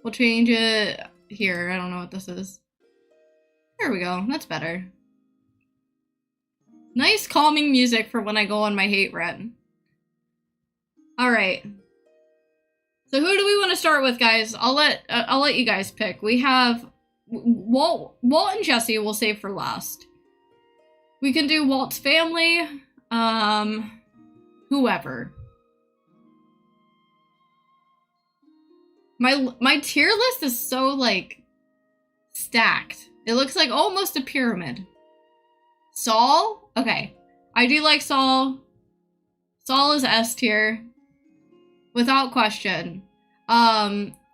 We'll change it here. I don't know what this is. There we go. That's better. Nice calming music for when I go on my hate rant. Alright. So who do we want to start with, guys? I'll let you guys pick. We have Walt and Jesse we'll save for last. We can do Walt's family. Whoever. My tier list is so like stacked. It looks like almost a pyramid. Saul? Okay. I do like Saul. Saul is S tier. Without question.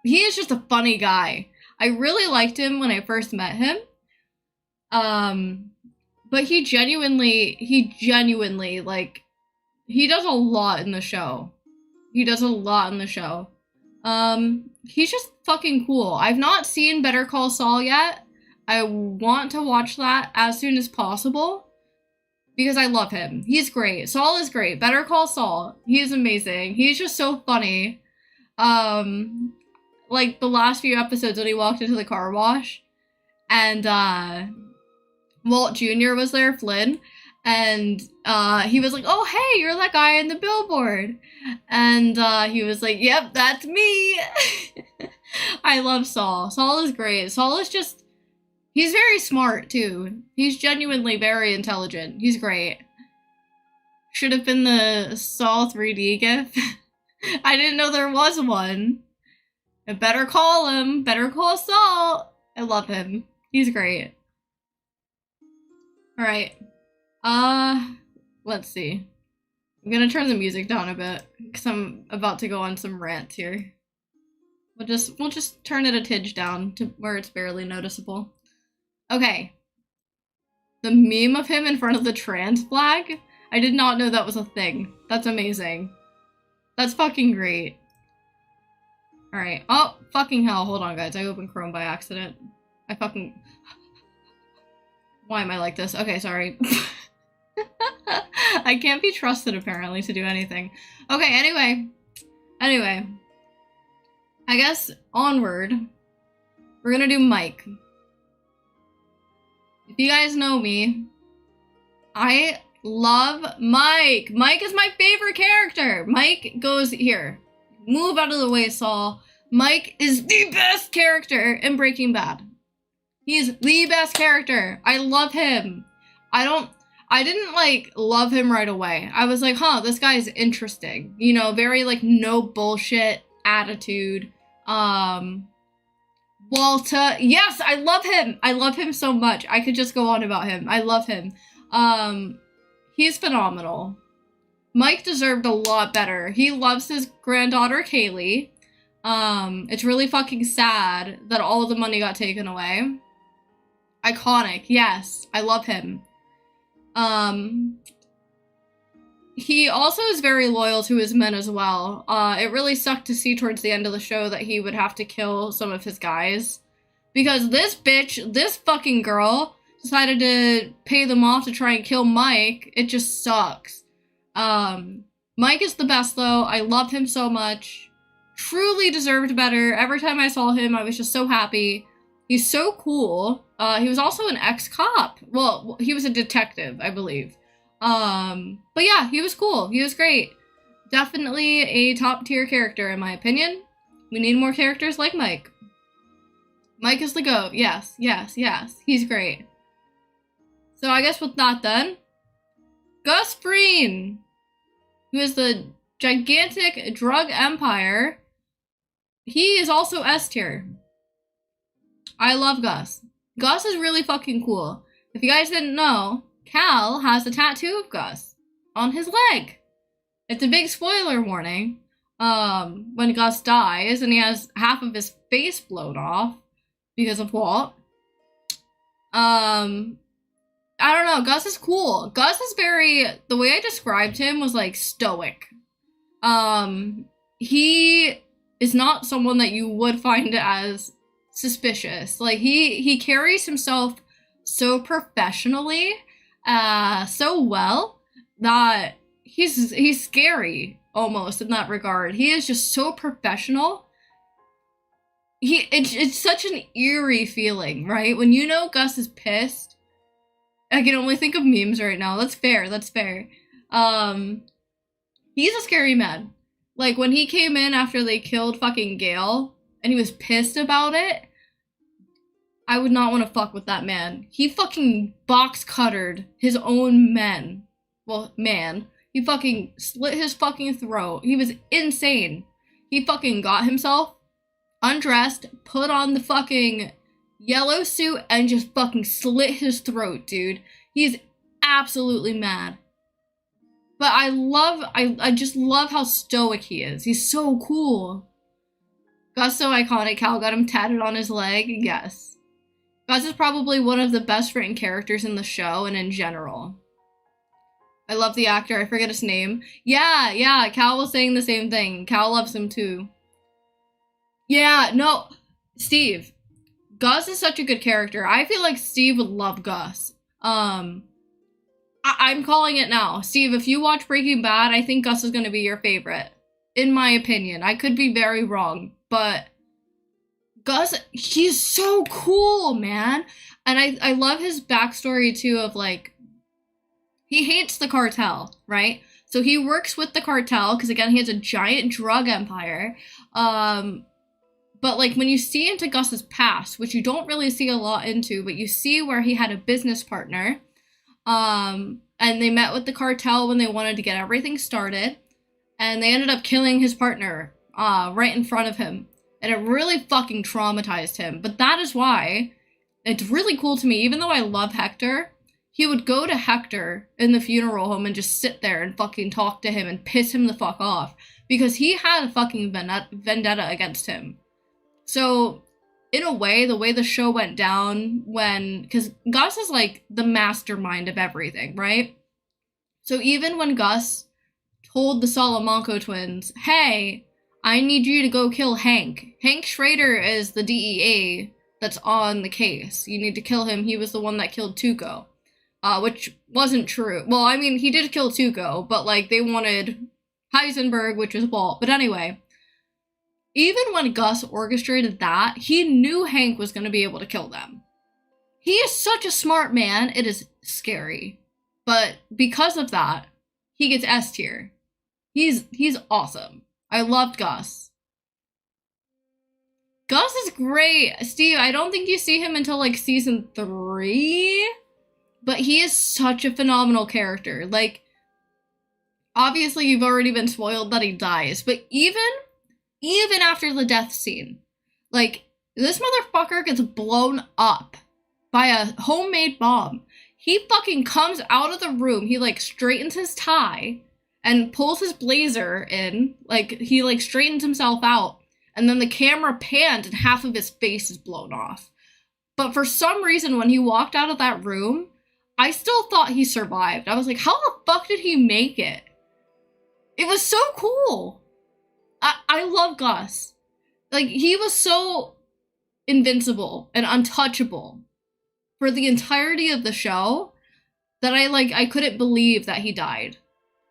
He is just a funny guy. I really liked him when I first met him. But he genuinely, like, he does a lot in the show. He's just fucking cool. I've not seen Better Call Saul yet. I want to watch that as soon as possible because I love him. He's great. Saul is great. Better Call Saul. He is amazing. He's just so funny. Like the last few episodes when he walked into the car wash and Walt Jr. was there, Flynn, and he was like, oh, hey, you're that guy in the billboard. And he was like, yep, that's me. I love Saul. Saul is great. Saul is just He's very smart, too. He's genuinely very intelligent. He's great. Should have been the Saul 3D gif. I didn't know there was one. I better call him. Better call Saul. I love him. He's great. Alright. Let's see. I'm gonna turn the music down a bit, because I'm about to go on some rants here. We'll just turn it a tidge down to where it's barely noticeable. Okay. The meme of him in front of the trans flag? I did not know that was a thing. That's amazing. That's fucking great. Alright. Oh, fucking hell. Hold on, guys. I opened Chrome by accident. Why am I like this? Okay, sorry. I can't be trusted, apparently, to do anything. Okay, anyway. I guess, onward. We're gonna do Mike. If you guys know me, I love Mike. Mike is my favorite character. Mike goes here. Move out of the way, Saul. Mike is the best character in Breaking Bad. He's the best character. I love him. I didn't, like, love him right away. I was like, huh, this guy's interesting. You know, very, like, no bullshit attitude. Walter. Yes, I love him. I love him so much. I could just go on about him. I love him. He's phenomenal. Mike deserved a lot better. He loves his granddaughter, Kaylee. It's really fucking sad that all of the money got taken away. Iconic. Yes, I love him. He also is very loyal to his men as well. It really sucked to see towards the end of the show that he would have to kill some of his guys. Because this bitch, this fucking girl, decided to pay them off to try and kill Mike. It just sucks. Mike is the best though. I love him so much. Truly deserved better. Every time I saw him, I was just so happy. He's so cool. He was also an ex-cop. Well, he was a detective, I believe. But yeah, he was cool. He was great. Definitely a top-tier character, in my opinion. We need more characters like Mike. Mike is the GOAT. Yes, yes, yes. He's great. So I guess with that then, Gus Fring, who is the gigantic drug empire, he is also S tier. I love Gus. Gus is really fucking cool. If you guys didn't know, Cal has a tattoo of Gus on his leg. It's a big spoiler warning. When Gus dies and he has half of his face blown off because of what? I don't know. Gus is cool. Gus is the way I described him was like stoic. He is not someone that you would find as suspicious. Like he carries himself so professionally, so well that he's scary almost in that regard. He is just so professional. It's such an eerie feeling, right? When you know Gus is pissed. I can only think of memes right now. That's fair. He's a scary man. Like, when he came in after they killed fucking Gale, and he was pissed about it, I would not want to fuck with that man. He fucking box-cuttered his own men. Well, man. He fucking slit his fucking throat. He was insane. He fucking got himself undressed, put on the fucking yellow suit, and just fucking slit his throat, dude. He's absolutely mad. But I just love how stoic he is. He's so cool. Gus so iconic. Cal got him tatted on his leg. Yes. Gus is probably one of the best written characters in the show and in general. I love the actor. I forget his name. Yeah. Cal was saying the same thing. Cal loves him too. Yeah, no. Steve. Gus is such a good character. I feel like Steve would love Gus. I'm calling it now. Steve, if you watch Breaking Bad, I think Gus is going to be your favorite. In my opinion. I could be very wrong, but Gus, he's so cool, man. And I love his backstory, too, of, like, he hates the cartel, right? So he works with the cartel, because, again, he has a giant drug empire. But like when you see into Gus's past, which you don't really see a lot into, but you see where he had a business partner, and they met with the cartel when they wanted to get everything started, and they ended up killing his partner right in front of him, and it really fucking traumatized him. But that is why it's really cool to me, even though I love Hector, he would go to Hector in the funeral home and just sit there and fucking talk to him and piss him the fuck off, because he had a fucking vendetta against him. So in a way, the way the show went down because Gus is like the mastermind of everything, right? So even when Gus told the Salamanca twins, hey, I need you to go kill Hank. Hank Schrader is the DEA that's on the case. You need to kill him. He was the one that killed Tuco. Which wasn't true. Well, I mean, he did kill Tuco, but, like, they wanted Heisenberg, which was Walt. But anyway, even when Gus orchestrated that, he knew Hank was going to be able to kill them. He is such a smart man, it is scary. But because of that, he gets S tier. He's awesome. I loved Gus. Gus is great. Steve, I don't think you see him until, like, season 3. But he is such a phenomenal character. Like, obviously you've already been spoiled that he dies, but even after the death scene, like, this motherfucker gets blown up by a homemade bomb. He fucking comes out of the room, he, like, straightens his tie, and pulls his blazer in, like, he, like, straightens himself out, and then the camera pans and half of his face is blown off. But for some reason, when he walked out of that room, I still thought he survived. I was like, how the fuck did he make it? It was so cool. I love Gus. Like, he was so invincible and untouchable for the entirety of the show that I couldn't believe that he died.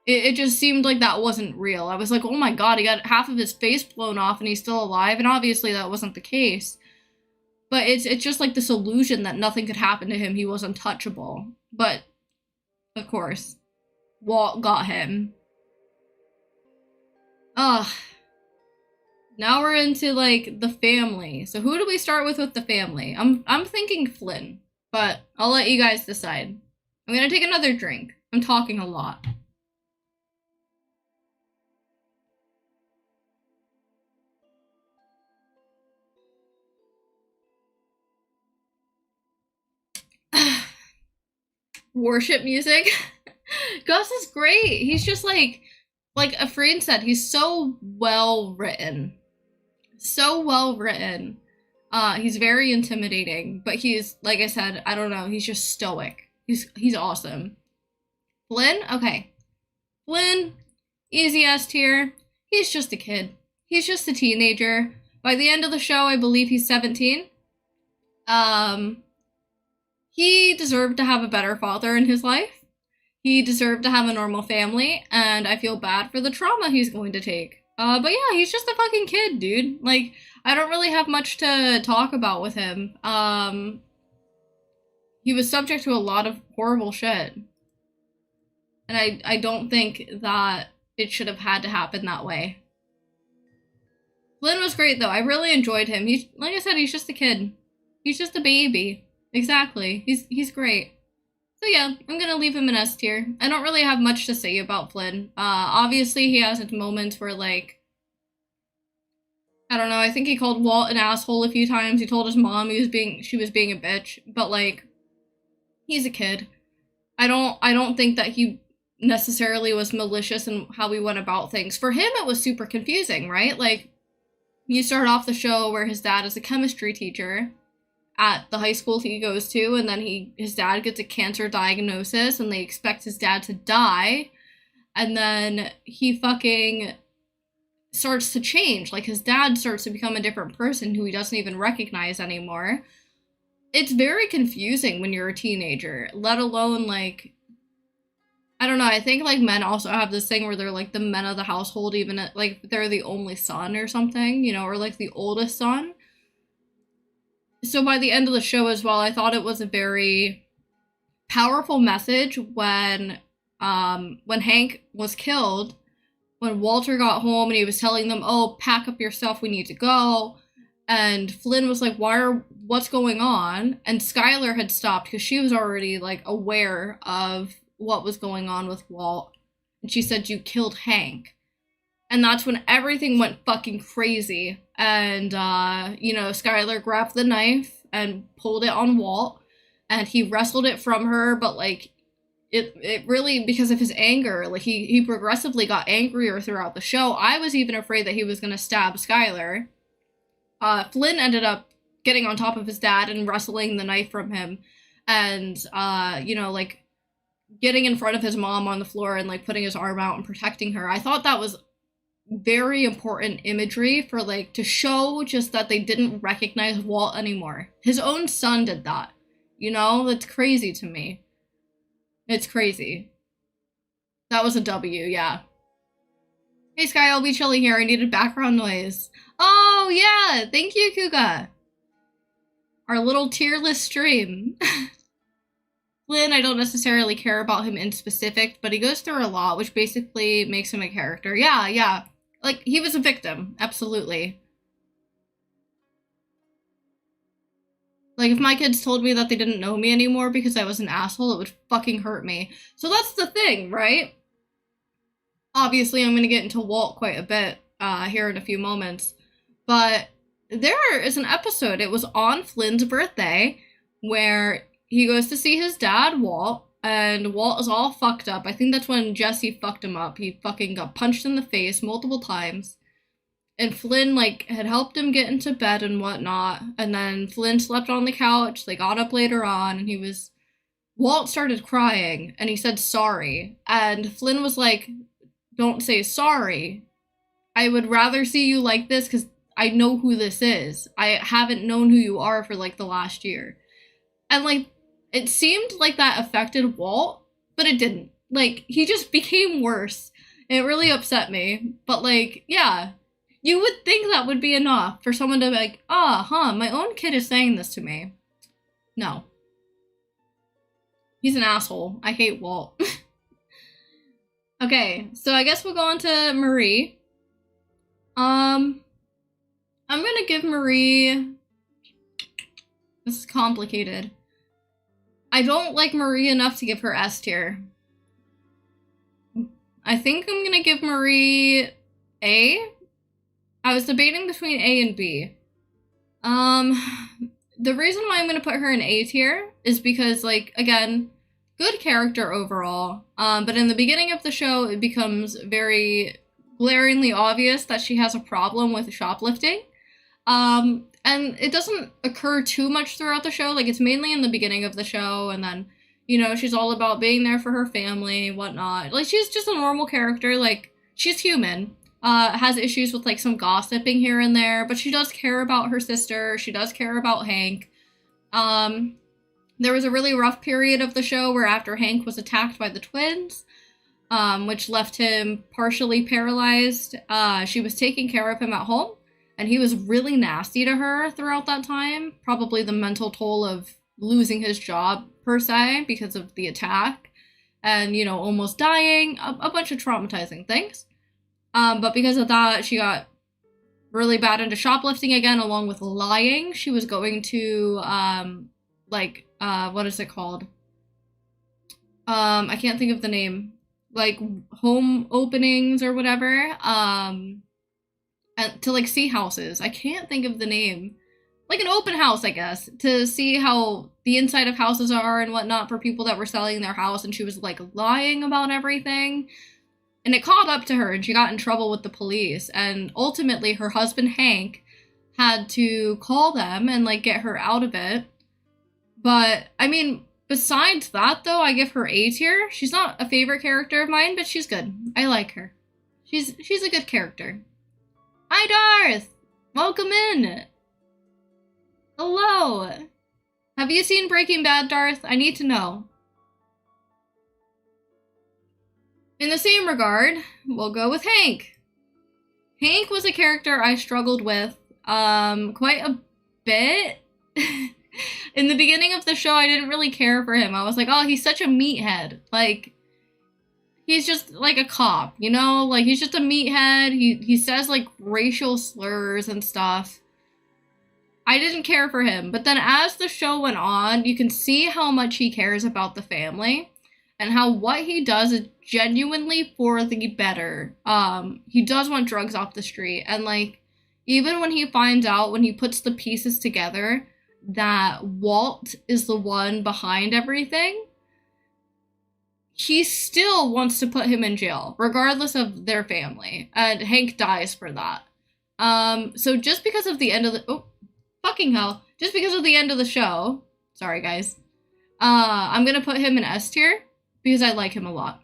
It just seemed like that wasn't real. I was like, oh my god, he got half of his face blown off and he's still alive, and obviously that wasn't the case. But it's just like this illusion that nothing could happen to him, he was untouchable. But, of course, Walt got him. Ugh. Now we're into, like, the family. So who do we start with the family? I'm thinking Flynn, but I'll let you guys decide. I'm gonna take another drink. I'm talking a lot. Worship music. Gus is great. He's just like Afreen said, he's so well written. So well written. He's very intimidating, but he's, like I said, I don't know, he's just stoic. He's awesome. Flynn? Okay. Flynn, easy S tier. He's just a kid. He's just a teenager. By the end of the show, I believe he's 17. He deserved to have a better father in his life. He deserved to have a normal family, and I feel bad for the trauma he's going to take. But yeah, he's just a fucking kid, dude. Like, I don't really have much to talk about with him. He was subject to a lot of horrible shit. And I don't think that it should have had to happen that way. Flynn was great, though. I really enjoyed him. He's, like I said, he's just a kid. He's just a baby. Exactly. He's great. So yeah, I'm gonna leave him in S tier. I don't really have much to say about Flynn. Obviously he has his moments where, like, I don't know, I think he called Walt an asshole a few times. He told his mom she was being a bitch, but, like, he's a kid. I don't think that he necessarily was malicious in how he went about things. For him, it was super confusing, right? Like, you start off the show where his dad is a chemistry teacher at the high school he goes to, and then his dad gets a cancer diagnosis, and they expect his dad to die, and then he fucking starts to change. Like, his dad starts to become a different person who he doesn't even recognize anymore. It's very confusing when you're a teenager, let alone, like, I don't know, I think, like, men also have this thing where they're, like, the men of the household, even, like, they're the only son or something, you know, or, like, the oldest son. So by the end of the show as well, I thought it was a very powerful message when Hank was killed, when Walter got home and he was telling them, oh, pack up your stuff, we need to go. And Flynn was like, what's going on? And Skylar had stopped because she was already like aware of what was going on with Walt. And she said, you killed Hank. And that's when everything went fucking crazy. And, Skylar grabbed the knife and pulled it on Walt. And he wrestled it from her, but, like, it really, because of his anger, like, he progressively got angrier throughout the show. I was even afraid that he was going to stab Skylar. Flynn ended up getting on top of his dad and wrestling the knife from him. And, getting in front of his mom on the floor and, like, putting his arm out and protecting her. I thought that was very important imagery for, like, to show just that they didn't recognize Walt anymore. His own son did that. That's crazy to me. It's crazy. That was a W, yeah. Hey Sky, I'll be chilling here. I needed background noise. Oh, yeah! Thank you, Kuga! Our little tier list stream. Flynn, I don't necessarily care about him in specific, but he goes through a lot, which basically makes him a character. Yeah. Like, he was a victim. Absolutely. Like, if my kids told me that they didn't know me anymore because I was an asshole, it would fucking hurt me. So that's the thing, right? Obviously, I'm going to get into Walt quite a bit here in a few moments. But there is an episode, it was on Flynn's birthday, where he goes to see his dad, Walt, and Walt is all fucked up. I think that's when Jesse fucked him up. He fucking got punched in the face multiple times. And Flynn, like, had helped him get into bed and whatnot. And then Flynn slept on the couch. They got up later on, and Walt started crying, and he said sorry. And Flynn was like, don't say sorry. I would rather see you like this because I know who this is. I haven't known who you are for, like, the last year. And, like, it seemed like that affected Walt, but it didn't. Like, he just became worse. It really upset me. But, like, yeah. You would think that would be enough for someone to be like, my own kid is saying this to me. No. He's an asshole. I hate Walt. Okay, so I guess we'll go on to Marie. I'm gonna give Marie... This is complicated. I don't like Marie enough to give her S tier. I think I'm gonna give Marie A. I was debating between A and B. The reason why I'm gonna put her in A tier is because, like, again, good character overall. But in the beginning of the show, it becomes very glaringly obvious that she has a problem with shoplifting. And it doesn't occur too much throughout the show. Like, it's mainly in the beginning of the show, and then, she's all about being there for her family and whatnot. Like, she's just a normal character. Like, she's human. Has issues with, like, some gossiping here and there, but she does care about her sister. She does care about Hank. There was a really rough period of the show where after Hank was attacked by the twins, which left him partially paralyzed, she was taking care of him at home, and he was really nasty to her throughout that time. Probably the mental toll of losing his job, per se, because of the attack, and, almost dying, a bunch of traumatizing things. But because of that, she got really bad into shoplifting again, along with lying. She was going to, what is it called? I can't think of the name. Like, home openings or whatever. And to, like, see houses. I can't think of the name. Like an open house, I guess, to see how the inside of houses are and whatnot for people that were selling their house. And she was, like, lying about everything. And it caught up to her, and she got in trouble with the police. And ultimately, her husband, Hank, had to call them and, like, get her out of it. But, I mean, besides that, though, I give her A tier. She's not a favorite character of mine, but she's good. I like her. She's a good character. Hi, Darth! Welcome in! Hello! Have you seen Breaking Bad, Darth? I need to know. In the same regard, we'll go with Hank. Hank was a character I struggled with quite a bit. In the beginning of the show, I didn't really care for him. I was like, oh, he's such a meathead. Like, he's just like a cop, Like, he's just a meathead. He says, like, racial slurs and stuff. I didn't care for him. But then as the show went on, you can see how much he cares about the family and how what he does is genuinely for the better. He does want drugs off the street. And, like, even when he finds out, when he puts the pieces together, that Walt is the one behind everything, he still wants to put him in jail, regardless of their family. And Hank dies for that. So just because of the end of the... Oh, fucking hell. Just because of the end of the show... Sorry, guys. I'm gonna put him in S tier, because I like him a lot.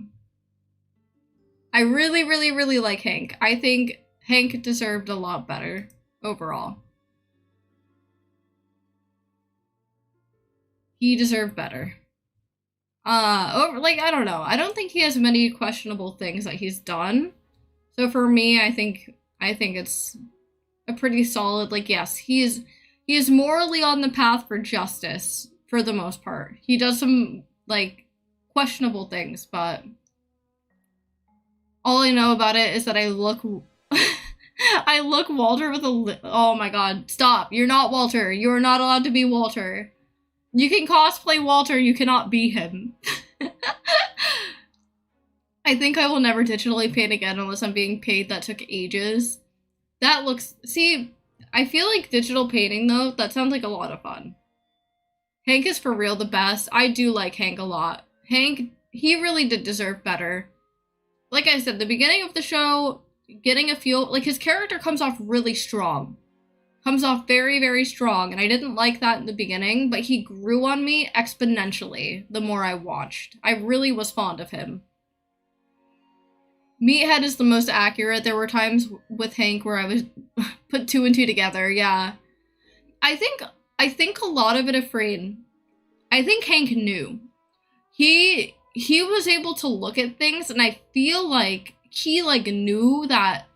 I really, really, really like Hank. I think Hank deserved a lot better, overall. He deserved better. I don't know. I don't think he has many questionable things that he's done. So for me, I think it's a pretty solid, like, yes, he is morally on the path for justice for the most part. He does some, like, questionable things, but all I know about it is that I look I look Walter with oh my god, stop. You're not Walter. You're not allowed to be Walter. You can cosplay Walter, you cannot be him. I think I will never digitally paint again unless I'm being paid. That took ages. That looks... See, I feel like digital painting, though, that sounds like a lot of fun. Hank is for real the best. I do like Hank a lot. Hank, he really did deserve better. Like I said, the beginning of the show, getting a feel... Like, his character comes off really strong. Comes off very, very strong, and I didn't like that in the beginning, but he grew on me exponentially the more I watched. I really was fond of him. Meathead is the most accurate. There were times with Hank where I was put 2 and 2 together, yeah. I think a lot of it, Afraid, I think Hank knew. He was able to look at things, and I feel like he, like, knew that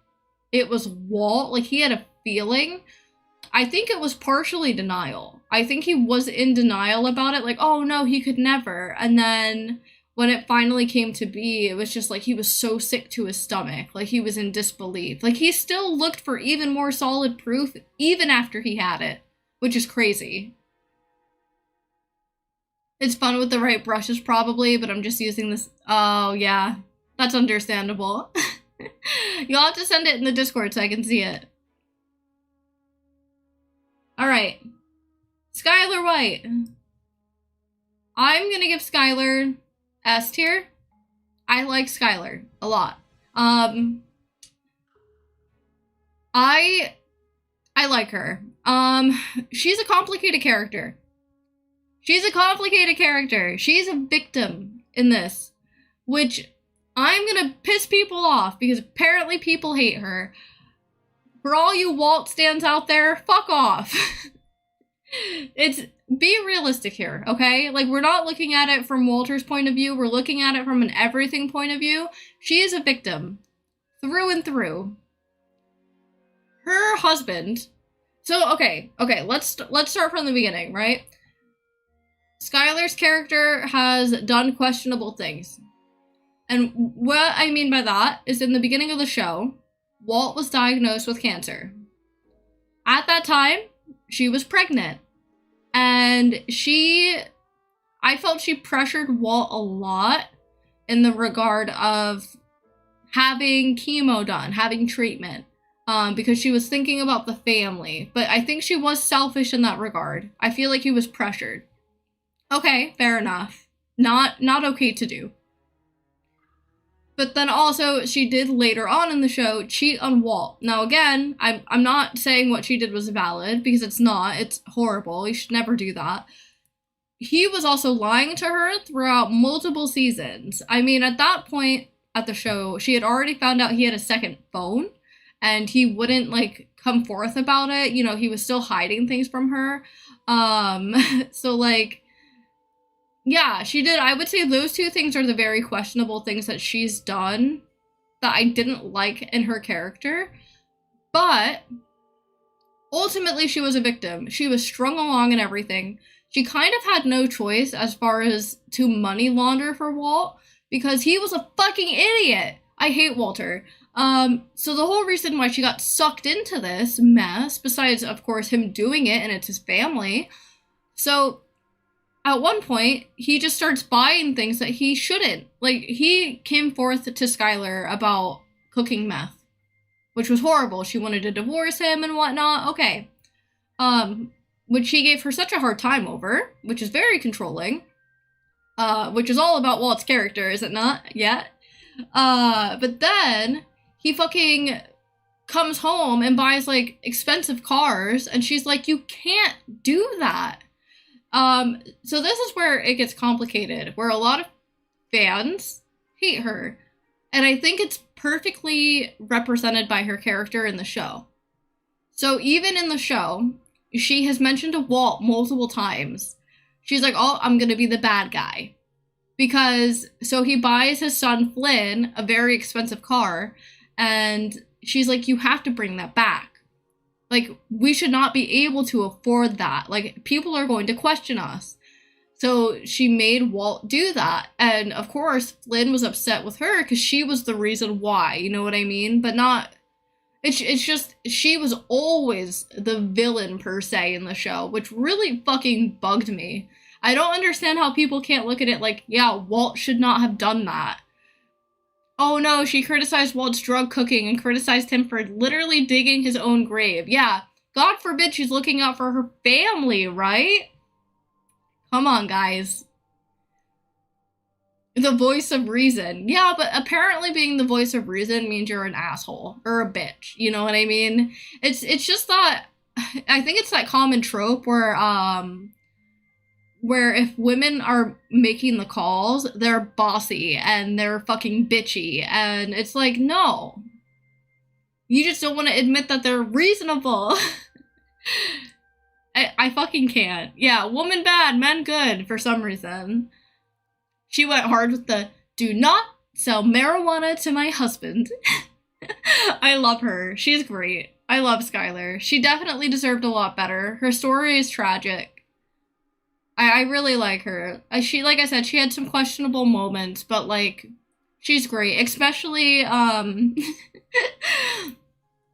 it was Walt. Like, he had a feeling. I think it was partially denial. I think he was in denial about it, like, oh no, he could never. And then when it finally came to be, it was just like he was so sick to his stomach. Like, he was in disbelief. Like, he still looked for even more solid proof even after he had it, which is crazy. It's fun with the right brushes probably, but I'm just using this. Oh yeah, that's understandable. You'll have to send it in the Discord so I can see it. Alright. Skylar White. I'm gonna give Skylar S tier. I like Skylar a lot. I like her. She's a complicated character. She's a victim in this, which I'm gonna piss people off because apparently people hate her. For all you Walt stands out there, fuck off. Be realistic here, okay? Like, we're not looking at it from Walter's point of view. We're looking at it from an everything point of view. She is a victim. Through and through. Her husband... So, okay, let's start from the beginning, right? Skylar's character has done questionable things. And what I mean by that is in the beginning of the show, Walt was diagnosed with cancer. At that time, she was pregnant. And I felt she pressured Walt a lot in the regard of having chemo done, having treatment, because she was thinking about the family. But I think she was selfish in that regard. I feel like he was pressured. Okay, fair enough. Not okay to do. But then also, she did later on in the show cheat on Walt. Now again, I'm not saying what she did was valid, because it's not. It's horrible. You should never do that. He was also lying to her throughout multiple seasons. I mean, at that point at the show, she had already found out he had a second phone, and he wouldn't, like, come forth about it. You know, he was still hiding things from her. So, like... Yeah, she did. I would say those two things are the very questionable things that she's done that I didn't like in her character. But ultimately, she was a victim. She was strung along and everything. She kind of had no choice as far as to money launder for Walt because he was a fucking idiot. I hate Walter. So the whole reason why she got sucked into this mess, besides, of course, him doing it and it's his family, so at one point, he just starts buying things that he shouldn't. Like, he came forth to Skylar about cooking meth, which was horrible. She wanted to divorce him and whatnot. Okay. Which he gave her such a hard time over, which is very controlling. Which is all about Walt's character, is it not? Yeah. But then he fucking comes home and buys, like, expensive cars, and she's like, you can't do that. So this is where it gets complicated, where a lot of fans hate her. And I think it's perfectly represented by her character in the show. So even in the show, she has mentioned to Walt multiple times. She's like, oh, I'm gonna be the bad guy. Because, so he buys his son Flynn a very expensive car, and she's like, you have to bring that back. Like, we should not be able to afford that. Like, people are going to question us. So she made Walt do that. And, of course, Flynn was upset with her because she was the reason why. You know what I mean? But not... It's just, she was always the villain, per se, in the show, which really fucking bugged me. I don't understand how people can't look at it like, yeah, Walt should not have done that. Oh no, she criticized Walt's drug cooking and criticized him for literally digging his own grave. Yeah, God forbid she's looking out for her family, right? Come on, guys. The voice of reason. Yeah, but apparently being the voice of reason means you're an asshole or a bitch. You know what I mean? It's just that, I think it's that common trope where if women are making the calls, they're bossy and they're fucking bitchy. And it's like, no. You just don't want to admit that they're reasonable. I fucking can't. Yeah, woman bad, men good for some reason. She went hard with the, do not sell marijuana to my husband. I love her. She's great. I love Skylar. She definitely deserved a lot better. Her story is tragic. I really like her. She, like I said, she had some questionable moments, but, like, she's great. Especially,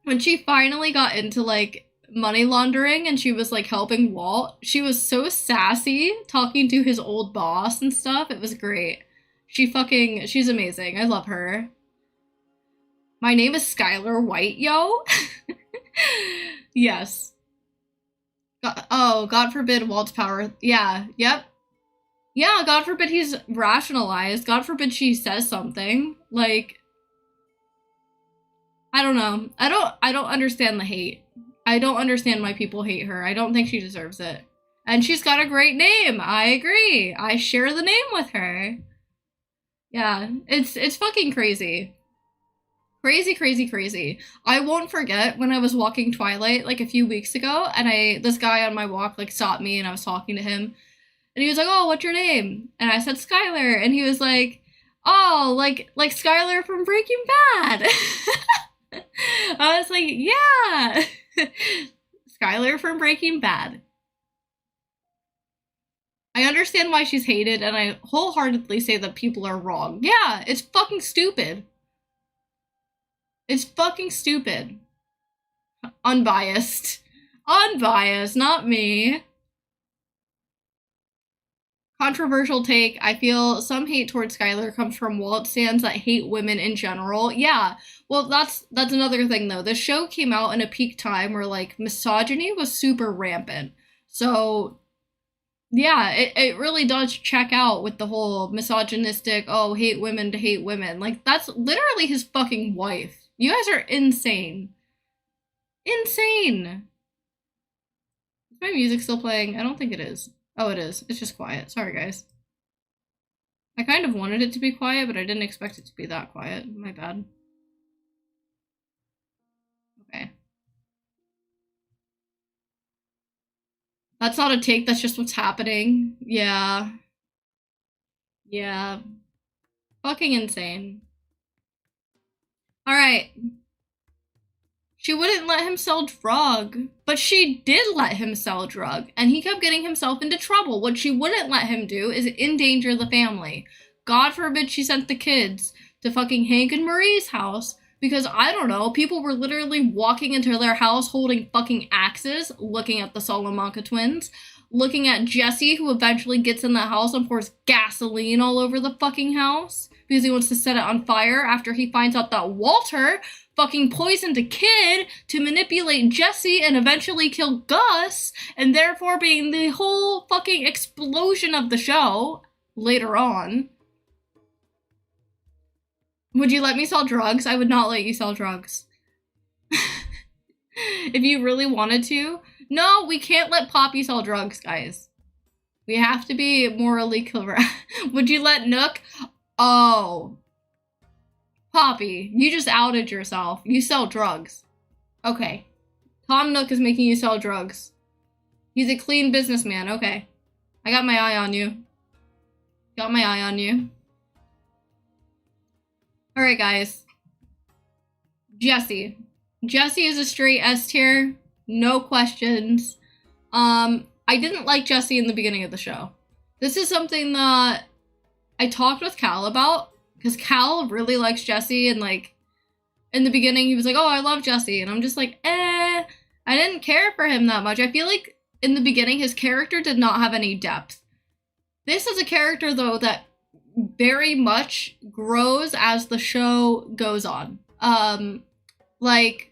when she finally got into, like, money laundering and she was, like, helping Walt. She was so sassy, talking to his old boss and stuff. It was great. She's amazing. I love her. My name is Skylar White, yo. Yes. God forbid Walt's power. Yeah, yep. Yeah, God forbid he's rationalized. God forbid she says something. Like, I don't know. I don't understand the hate. I don't understand why people hate her. I don't think she deserves it. And she's got a great name. I agree. I share the name with her. Yeah, it's fucking crazy. Crazy, crazy, crazy. I won't forget when I was walking Twilight, like, a few weeks ago, and this guy on my walk, like, stopped me, and I was talking to him, and he was like, oh, what's your name? And I said, Skylar, and he was like, oh, like Skylar from Breaking Bad. I was like, yeah. Skylar from Breaking Bad. I understand why she's hated, and I wholeheartedly say that people are wrong. Yeah, it's fucking stupid. It's fucking stupid. Unbiased. Unbiased, not me. Controversial take. I feel some hate towards Skylar comes from Walt stands that hate women in general. Yeah. Well, that's another thing, though. The show came out in a peak time where, like, misogyny was super rampant. So, yeah, it really does check out with the whole misogynistic, oh, hate women to hate women. Like, that's literally his fucking wife. You guys are insane. Insane. Is my music still playing? I don't think it is. Oh, it is. It's just quiet. Sorry, guys. I kind of wanted it to be quiet, but I didn't expect it to be that quiet. My bad. Okay. That's not a take, that's just what's happening. Yeah. Yeah. Fucking insane. Alright. She wouldn't let him sell drug, but she did let him sell drug, and he kept getting himself into trouble. What she wouldn't let him do is endanger the family. God forbid she sent the kids to fucking Hank and Marie's house because I don't know, people were literally walking into their house holding fucking axes, looking at the Salamanca twins, looking at Jesse, who eventually gets in the house and pours gasoline all over the fucking house because he wants to set it on fire after he finds out that Walter fucking poisoned a kid to manipulate Jesse and eventually kill Gus, and therefore being the whole fucking explosion of the show later on. Would you let me sell drugs? I would not let you sell drugs. If you really wanted to. No, we can't let Poppy sell drugs, guys. We have to be morally correct. Would you let Nook? Oh. Poppy, you just outed yourself. You sell drugs. Okay. Tom Nook is making you sell drugs. He's a clean businessman. Okay. I got my eye on you. Got my eye on you. Alright, guys. Jesse. Jesse is a straight S tier. No questions. I didn't like Jesse in the beginning of the show. This is something that I talked with Cal about, because Cal really likes Jesse, and like, in the beginning he was like, oh, I love Jesse, and I'm just like, I didn't care for him that much. I feel like in the beginning his character did not have any depth. This is a character, though, that very much grows as the show goes on. Like,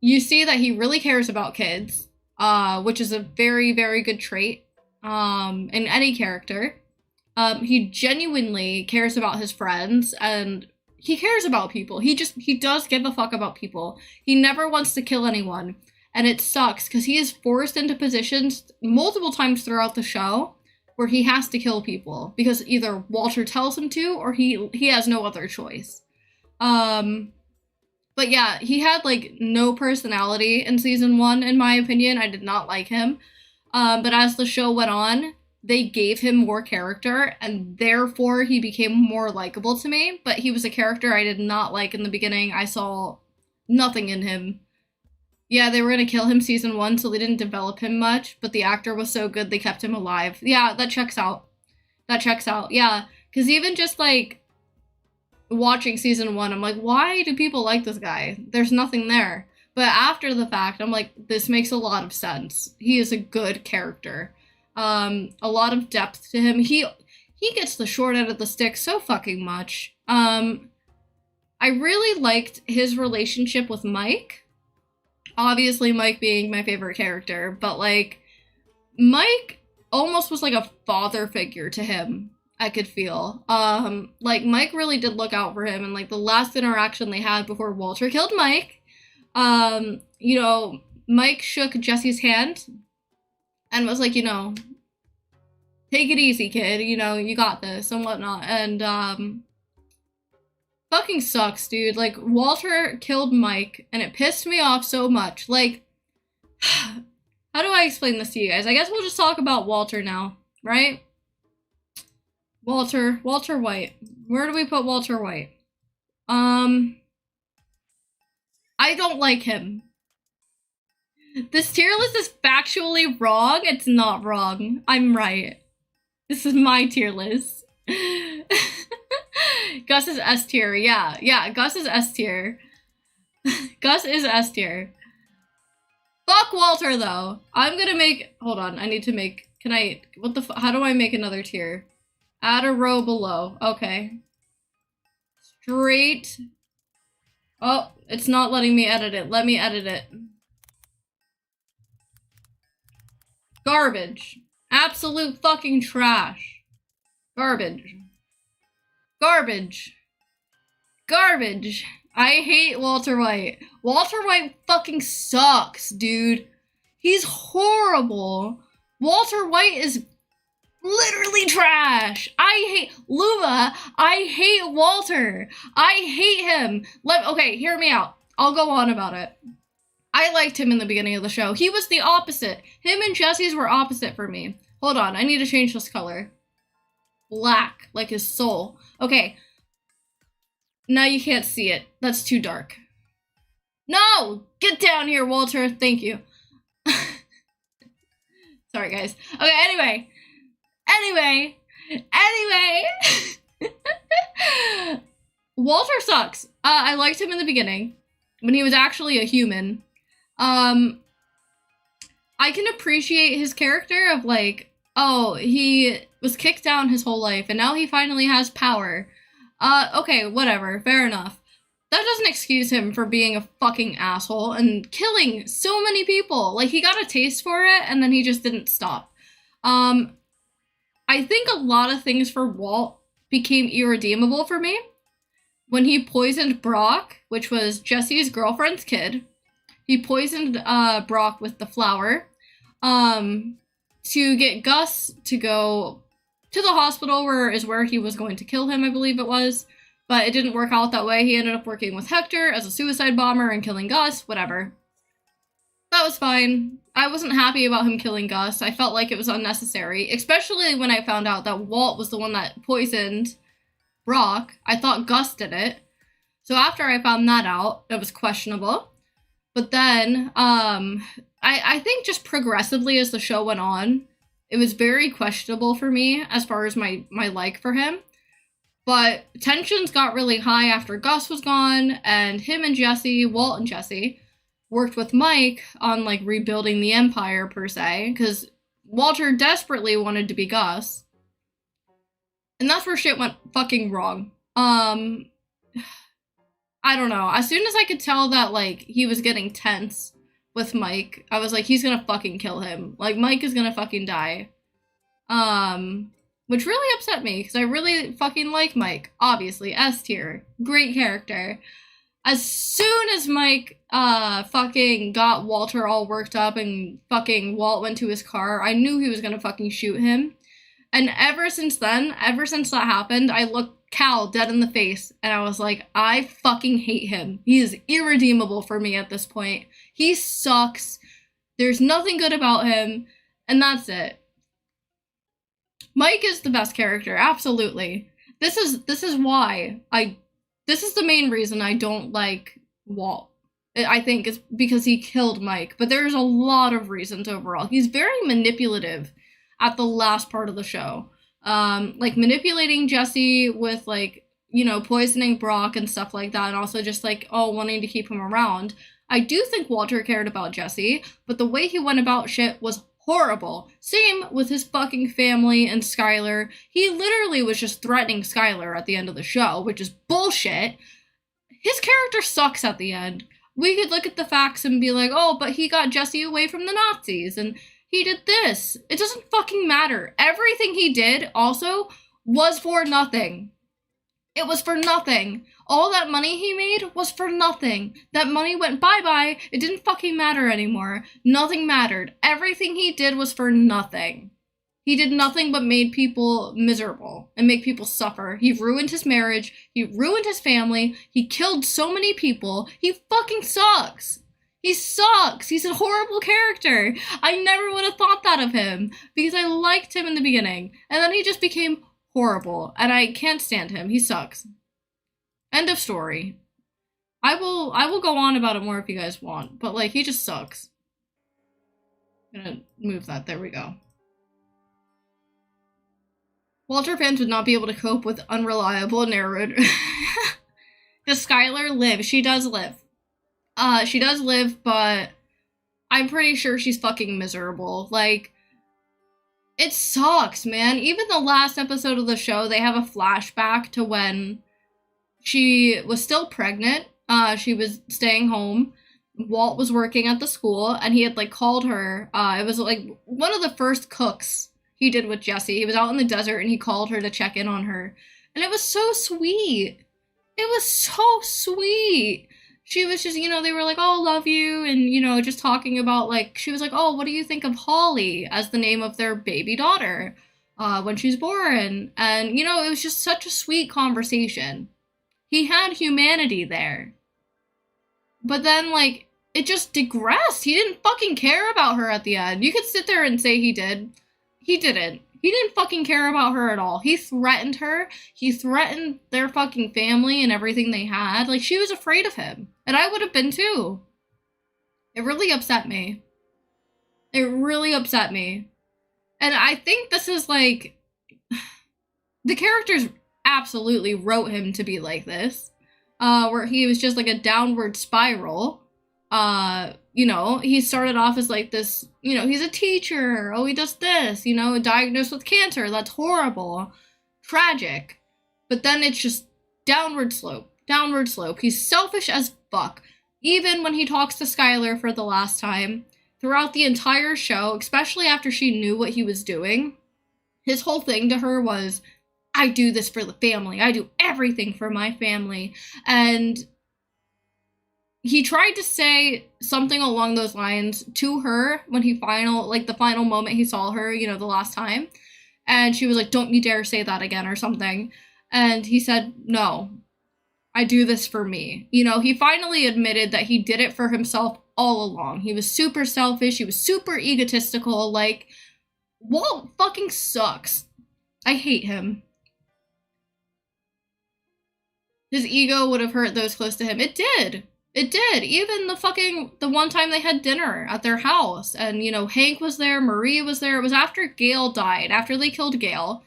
you see that he really cares about kids, which is a very, very good trait, in any character. He genuinely cares about his friends, and he cares about people. He does give a fuck about people. He never wants to kill anyone, and it sucks, because he is forced into positions multiple times throughout the show where he has to kill people, because either Walter tells him to, or he has no other choice. But yeah, he had, like, no personality in season 1, in my opinion. I did not like him. But as the show went on, they gave him more character, and therefore he became more likable to me. But he was a character I did not like in the beginning. I saw nothing in him. Yeah, they were gonna kill him season 1, so they didn't develop him much, but the actor was so good they kept him alive. Yeah, that checks out. That checks out, yeah. Because even just, like, watching season 1, I'm like, why do people like this guy? There's nothing there. But after the fact, I'm like, this makes a lot of sense. He is a good character. A lot of depth to him. He gets the short end of the stick so fucking much. I really liked his relationship with Mike. Obviously, Mike being my favorite character, but, like, Mike almost was like a father figure to him. I could feel. Like, Mike really did look out for him, and, like, the last interaction they had before Walter killed Mike, you know, Mike shook Jesse's hand and was like, you know, take it easy, kid, you know, you got this, and whatnot, and, fucking sucks, dude. Like, Walter killed Mike, and it pissed me off so much. Like, how do I explain this to you guys? I guess we'll just talk about Walter now, right? Walter White. Where do we put Walter White? I don't like him. This tier list is factually wrong. It's not wrong. I'm right. This is my tier list. Gus is S tier. Yeah, Gus is S tier. Gus is S tier. Fuck Walter, though. I'm gonna make... Hold on, I need to make... Can I... What the how do I make another tier? Add a row below. Okay. Straight. Oh, it's not letting me edit it. Let me edit it. Garbage. Absolute fucking trash. Garbage. Garbage. Garbage. I hate Walter White. Walter White fucking sucks, dude. He's horrible. Walter White is literally trash. I hate Luma. I hate Walter. I hate him. Okay, hear me out. I'll go on about it. I liked him in the beginning of the show. He was the opposite. Him and Jesse's were opposite for me. Hold on, I need to change this color. Black, like his soul. Okay. Now you can't see it. That's too dark. No! Get down here, Walter. Thank you. Sorry, guys. Okay, anyway. Walter sucks. I liked him in the beginning when he was actually a human. I can appreciate his character of like, oh, he was kicked down his whole life and now he finally has power. Okay, whatever, fair enough. That doesn't excuse him for being a fucking asshole and killing so many people. Like, he got a taste for it and then he just didn't stop. I think a lot of things for Walt became irredeemable for me. When he poisoned Brock, which was Jesse's girlfriend's kid, he poisoned Brock with the flower to get Gus to go to the hospital where he was going to kill him, I believe it was. But it didn't work out that way. He ended up working with Hector as a suicide bomber and killing Gus, whatever. That was fine. I wasn't happy about him killing Gus. I felt like it was unnecessary, especially when I found out that Walt was the one that poisoned Brock. I thought Gus did it. So after I found that out, it was questionable. But then, I think just progressively as the show went on, it was very questionable for me as far as my like for him. But tensions got really high after Gus was gone, and him and Jesse, Walt and Jesse, worked with Mike on, like, rebuilding the Empire, per se, because Walter desperately wanted to be Gus. And that's where shit went fucking wrong. I don't know. As soon as I could tell that, like, he was getting tense with Mike, I was like, he's gonna fucking kill him. Like, Mike is gonna fucking die. Which really upset me, because I really fucking like Mike. Obviously, S tier. Great character. As soon as Mike, fucking got Walter all worked up and fucking Walt went to his car, I knew he was gonna fucking shoot him. And ever since then, ever since that happened, I looked Cal dead in the face, and I was like, I fucking hate him. He is irredeemable for me at this point. He sucks. There's nothing good about him, and that's it. Mike is the best character, absolutely. This is why this is the main reason I don't like Walt. I think it's because he killed Mike, but there's a lot of reasons overall. He's very manipulative at the last part of the show. Like manipulating Jesse with, like, you know, poisoning Brock and stuff like that, and also just like, oh, wanting to keep him around. I do think Walter cared about Jesse, but the way he went about shit was horrible. Same with his fucking family and Skylar. He literally was just threatening Skylar at the end of the show, which is bullshit. His character sucks at the end. We could look at the facts and be like, oh, but he got Jesse away from the Nazis, and he did this. It doesn't fucking matter. Everything he did, also, was for nothing. It was for nothing. All that money he made was for nothing. That money went bye-bye. It didn't fucking matter anymore. Nothing mattered. Everything he did was for nothing. He did nothing but made people miserable and make people suffer. He ruined his marriage. He ruined his family. He killed so many people. He fucking sucks. He sucks. He's a horrible character. I never would have thought that of him because I liked him in the beginning. And then he just became horrible. And I can't stand him. He sucks. End of story. I will go on about it more if you guys want. But, like, he just sucks. I'm gonna move that. There we go. Walter fans would not be able to cope with unreliable narrator. Does Skylar live? She does live. She does live, but I'm pretty sure she's fucking miserable. Like, it sucks, man. Even the last episode of the show, they have a flashback to when she was still pregnant. She was staying home. Walt was working at the school, and he had, like, called her. It was, like, one of the first cooks he did with Jesse. He was out in the desert, and he called her to check in on her. And it was so sweet. It was so sweet. She was just, you know, they were like, oh, love you, and, you know, just talking about, like, she was like, oh, what do you think of Holly as the name of their baby daughter when she's born? And, you know, it was just such a sweet conversation. He had humanity there. But then, like, it just digressed. He didn't fucking care about her at the end. You could sit there and say he did. He didn't. He didn't fucking care about her at all. He threatened her. He threatened their fucking family and everything they had. Like, she was afraid of him. And I would have been too. It really upset me. It really upset me. And I think this is, like, the character's absolutely wrote him to be like this. Where he was just like a downward spiral. You know, he started off as like this, you know, he's a teacher. Oh, he does this, you know, diagnosed with cancer. That's horrible. Tragic. But then it's just downward slope. Downward slope. He's selfish as fuck. Even when he talks to Skylar for the last time, throughout the entire show, especially after she knew what he was doing, his whole thing to her was, I do this for the family. I do everything for my family. And he tried to say something along those lines to her when the final moment he saw her, you know, the last time. And she was like, don't you dare say that again or something. And he said, no, I do this for me. You know, he finally admitted that he did it for himself all along. He was super selfish. He was super egotistical. Like, Walt fucking sucks. I hate him. His ego would have hurt those close to him. It did. It did. Even the one time they had dinner at their house. And, you know, Hank was there. Marie was there. It was after Gail died. After they killed Gail.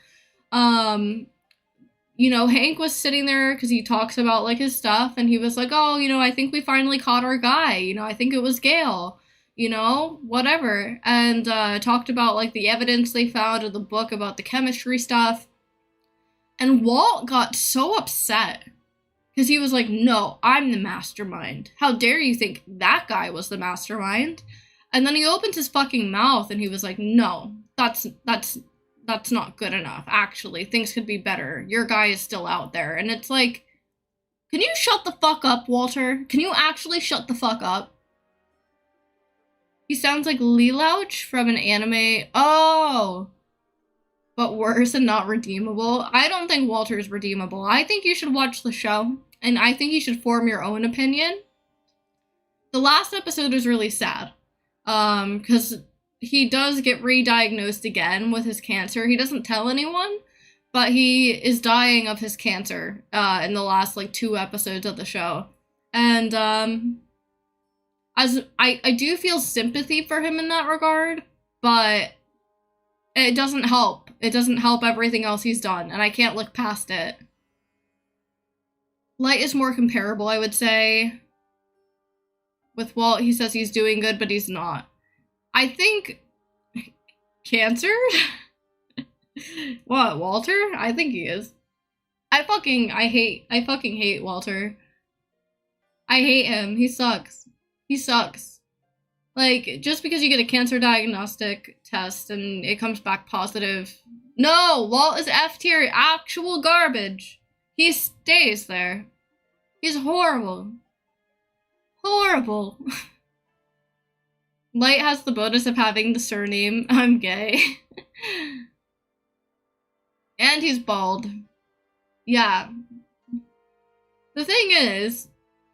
You know, Hank was sitting there because he talks about, like, his stuff. And he was like, oh, you know, I think we finally caught our guy. You know, I think it was Gail. You know, whatever. And talked about, like, the evidence they found in the book about the chemistry stuff. And Walt got so upset. Because he was like, no, I'm the mastermind. How dare you think that guy was the mastermind? And then he opened his fucking mouth and he was like, no, that's not good enough. Actually, things could be better. Your guy is still out there. And it's like, can you shut the fuck up, Walter? Can you actually shut the fuck up? He sounds like Lelouch from an anime. Oh, but worse and not redeemable. I don't think Walter's redeemable. I think you should watch the show, and I think you should form your own opinion. The last episode is really sad, because he does get re-diagnosed again with his cancer. He doesn't tell anyone, but he is dying of his cancer in the last, like, 2 episodes of the show. And, as I do feel sympathy for him in that regard, but it doesn't help. It doesn't help everything else he's done, and I can't look past it. Light is more comparable, I would say. With Walt, he says he's doing good, but he's not. I think... Cancer? What, Walter? I think he is. I fucking hate Walter. I hate him. He sucks. He sucks. Like, just because you get a cancer diagnostic test and it comes back positive. No! Walt is F tier. Actual garbage. He stays there. He's horrible. Horrible. Light has the bonus of having the surname I'm gay. And he's bald. Yeah. The thing is,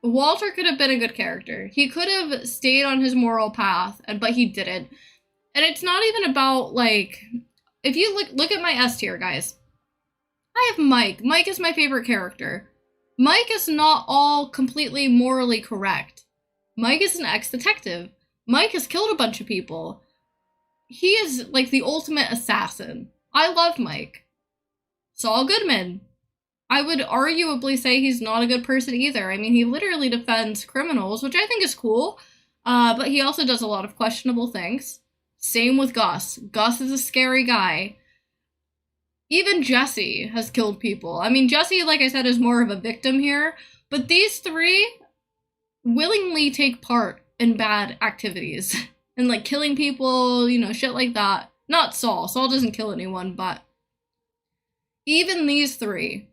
Walter could have been a good character. He could have stayed on his moral path, but he didn't. And it's not even about, like... If you look at my S tier, guys. I have Mike. Mike is my favorite character. Mike is not all completely morally correct. Mike is an ex-detective. Mike has killed a bunch of people. He is, like, the ultimate assassin. I love Mike. Saul Goodman. I would arguably say he's not a good person either. I mean, he literally defends criminals, which I think is cool. But he also does a lot of questionable things. Same with Gus. Gus is a scary guy. Even Jesse has killed people. I mean, Jesse, like I said, is more of a victim here. But these 3 willingly take part in bad activities. And, like, killing people, you know, shit like that. Not Saul. Saul doesn't kill anyone, but... Even these 3...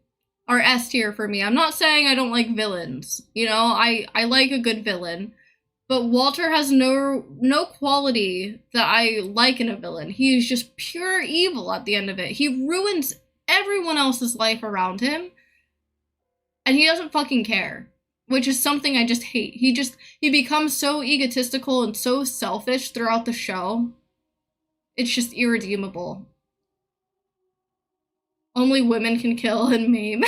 are S tier for me. I'm not saying I don't like villains. You know, I like a good villain. But Walter has no quality that I like in a villain. He is just pure evil at the end of it. He ruins everyone else's life around him. And he doesn't fucking care. Which is something I just hate. He becomes so egotistical and so selfish throughout the show. It's just irredeemable. Only women can kill and maim.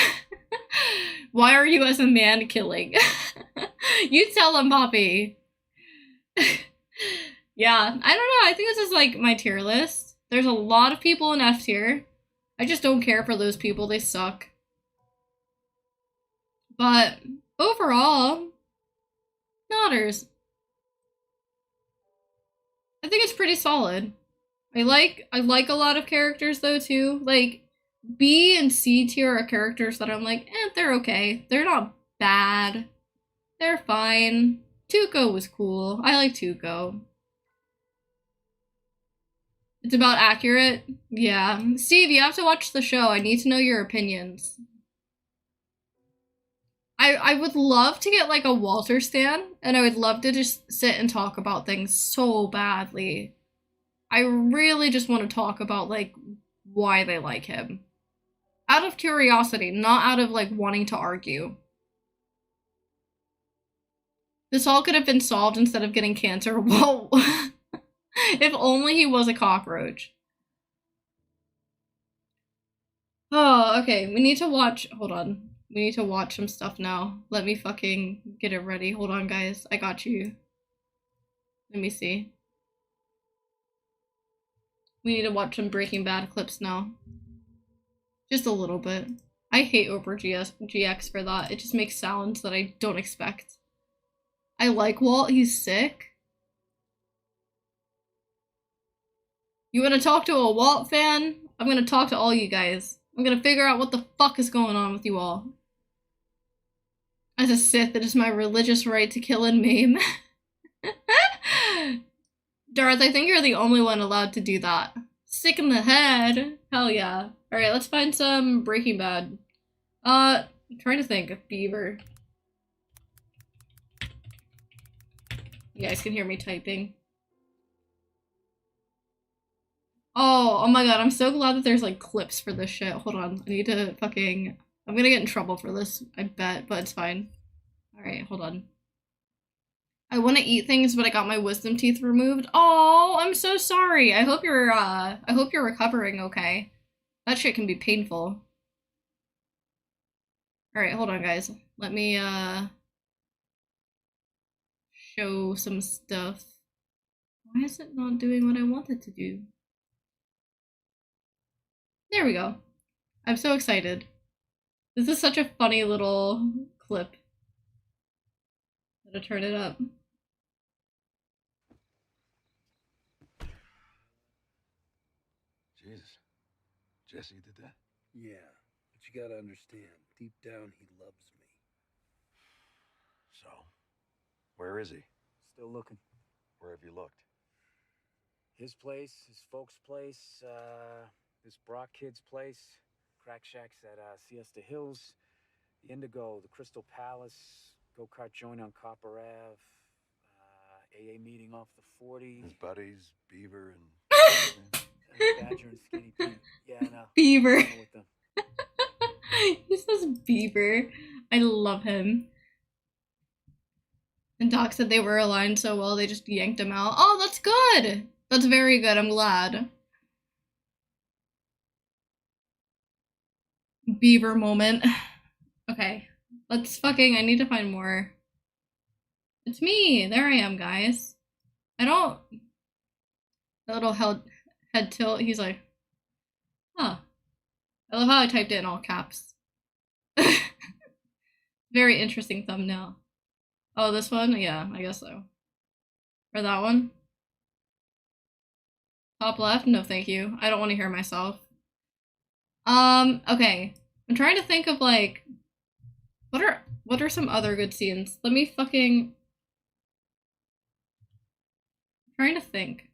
Why are you as a man killing? You tell him, Poppy. Yeah, I don't know. I think this is like my tier list. There's a lot of people in F tier. I just don't care for those people. They suck. But overall, nodders. I think it's pretty solid. I like a lot of characters though too. Like B and C tier are characters that I'm like, they're okay. They're not bad. They're fine. Tuco was cool. I like Tuco. It's about accurate? Yeah. Steve, you have to watch the show. I need to know your opinions. I would love to get like a Walter stan, and I would love to just sit and talk about things so badly. I really just want to talk about like why they like him. Out of curiosity, not out of like wanting to argue. This all could have been solved instead of getting cancer. Whoa. If only he was a cockroach. Oh, okay. We need to watch. Hold on. We need to watch some stuff now. Let me fucking get it ready. Hold on, guys. I got you. Let me see. We need to watch some Breaking Bad clips now. Just a little bit. I hate Oprah GX for that. It just makes sounds that I don't expect. I like Walt. He's sick. You want to talk to a Walt fan? I'm going to talk to all you guys. I'm going to figure out what the fuck is going on with you all. As a Sith, it is my religious right to kill and maim. Darth, I think you're the only one allowed to do that. Sick in the head. Hell yeah. Alright, let's find some Breaking Bad. I'm trying to think of Beaver. You guys can hear me typing. Oh my god, I'm so glad that there's like clips for this shit. Hold on, I need to fucking... I'm gonna get in trouble for this, I bet, but it's fine. Alright, hold on. I want to eat things, but I got my wisdom teeth removed. Oh, I'm so sorry. I hope you're recovering okay. That shit can be painful. Alright, hold on, guys. Let me, show some stuff. Why is it not doing what I want it to do? There we go. I'm so excited. This is such a funny little clip. Gotta turn it up. Jesus. Jesse did that? Yeah, but you gotta understand, deep down he loves me. So, where is he? Still looking. Where have you looked? His place, his folks' place, this Brock kid's place, crack shacks at Siesta Hills, the Indigo, the Crystal Palace, go-kart joint on Copper Ave, AA meeting off the 40. His buddies, Beaver and... Badger and Skinny Pete. Yeah, I know. Beaver. I know with them. He says Beaver. I love him. And Doc said they were aligned so well, they just yanked him out. Oh, that's good! That's very good, I'm glad. Beaver moment. Okay, let's fucking, I need to find more. It's me! There I am, guys. I don't... A little head tilt, he's like... Huh. I love how I typed it in all caps. Very interesting thumbnail. Oh, this one? Yeah, I guess so. Or that one? Top left? No, thank you. I don't want to hear myself. Okay. I'm trying to think of, like... What are some other good scenes? Let me fucking... I'm trying to think.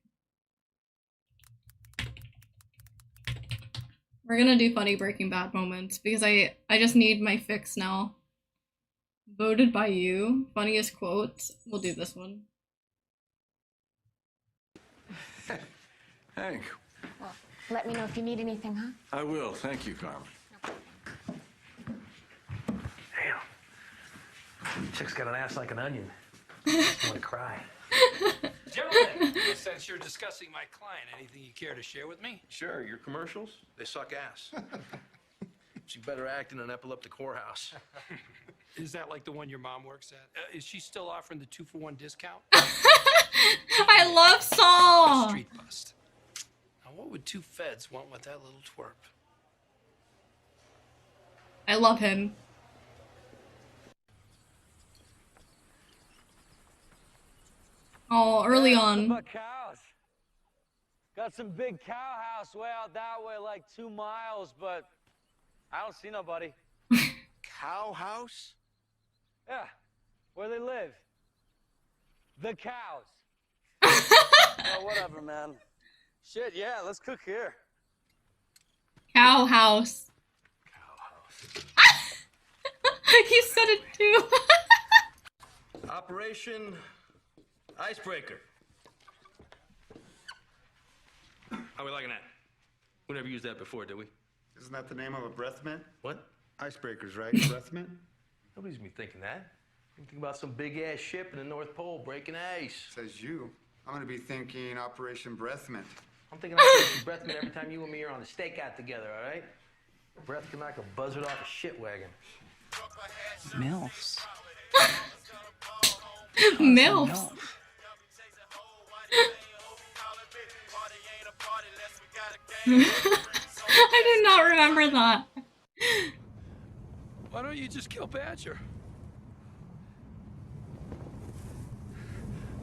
We're gonna do funny Breaking Bad moments, because I just need my fix now. Voted by you. Funniest quotes. We'll do this one. Hank. Well, let me know if you need anything, huh? I will. Thank you, Carmen. Damn. Chick's got an ass like an onion. I want to cry. Gentlemen, since you're discussing my client, anything you care to share with me? Sure, your commercials, they suck ass. She better act in an epileptic whorehouse. Is that like the one your mom works at? Is she still offering the 2-for-1 discount? I love Saul! Street bust. Now, what would two feds want with that little twerp? I love him. Oh, early Yeah, on. it's about cows. Got some big cow house way out that way, like 2 miles, but I don't see nobody. Cow house? Yeah, where they live. The cows. Oh, whatever, man. Shit, yeah, let's cook here. Cow house. He said it too. Operation Icebreaker. How we liking that? We never used that before, did we? Isn't that the name of a breath mint? What? Icebreakers, right? Breath mint? Nobody's be thinking that. You think about some big ass ship in the North Pole breaking ice. Says you. I'm gonna be thinking Operation Breath Mint. I'm thinking Operation Breath Mint every time you and me are on a stakeout together, all right? Breath can knock a buzzard off a shit wagon. MILFs. MILFs. I did not remember that. Why don't you just kill Badger?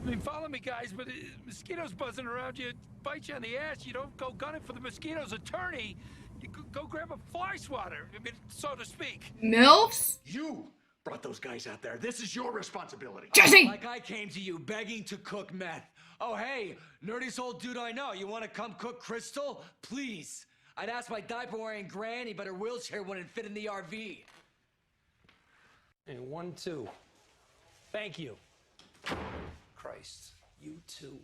I mean, follow me, guys, but mosquitoes buzzing around you, bite you on the ass. You don't go gunning for the mosquito's attorney. You go grab a fly swatter, I mean, so to speak. MILFs? You brought those guys out there. This is your responsibility. Jesse! Like I came to you begging to cook meth. Oh, hey, nerdiest old dude I know. You want to come cook Crystal? Please. I'd ask my diaper-wearing granny, but her wheelchair wouldn't fit in the RV. Hey, 1, 2. Thank you. Christ, you too.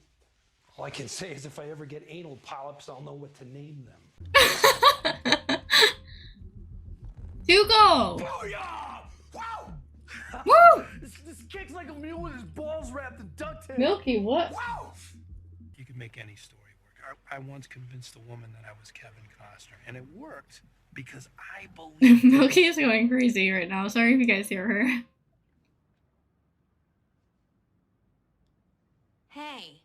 All I can say is if I ever get anal polyps, I'll know what to name them. Hugo! Booyah! Wow! Woo! This kicks like a mule with his balls wrapped in duct tape. Milky, what? Wow! You can make any story work. I once convinced a woman that I was Kevin Costner, and it worked because I believed. Milky is going crazy right now. Sorry if you guys hear her. Hey.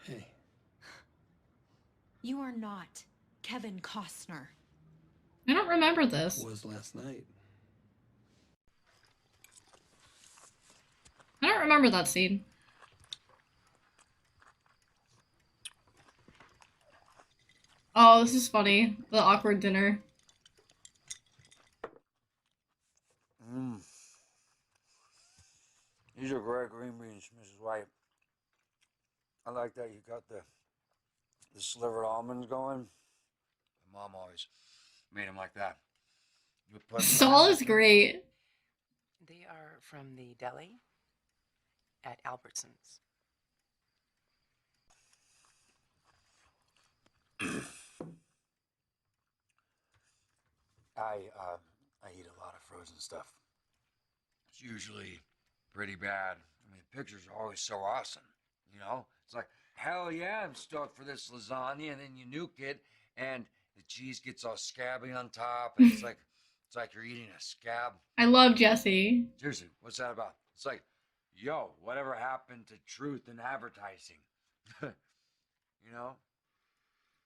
Hey. You are not Kevin Costner. I don't remember this. Was last night. I don't remember that scene. Oh, this is funny. The awkward dinner. These are great green beans, Mrs. White. I like that you got the slivered almonds going. My mom always made them like that. You put Saul is great. They are from the deli at Albertsons. I eat a lot of frozen stuff. It's usually pretty bad. I mean, the pictures are always so awesome, you know? It's like, hell yeah, I'm stoked for this lasagna, and then you nuke it, and the cheese gets all scabby on top, and it's like you're eating a scab. I love Jesse. Seriously, what's that about? It's like, yo, whatever happened to truth in advertising? You know?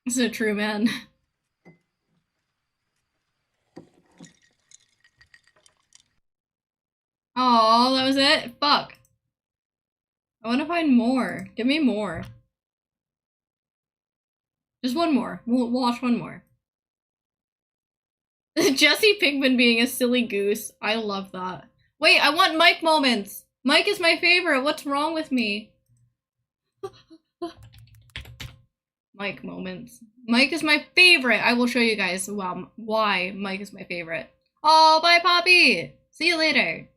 This is a true man. Oh, that was it? Fuck. I want to find more. Give me more. Just one more. We'll watch one more. Jesse Pinkman being a silly goose. I love that. Wait, I want Mike moments. Mike is my favorite. What's wrong with me? Mike moments. Mike is my favorite. I will show you guys why Mike is my favorite. Oh, bye, Poppy. See you later.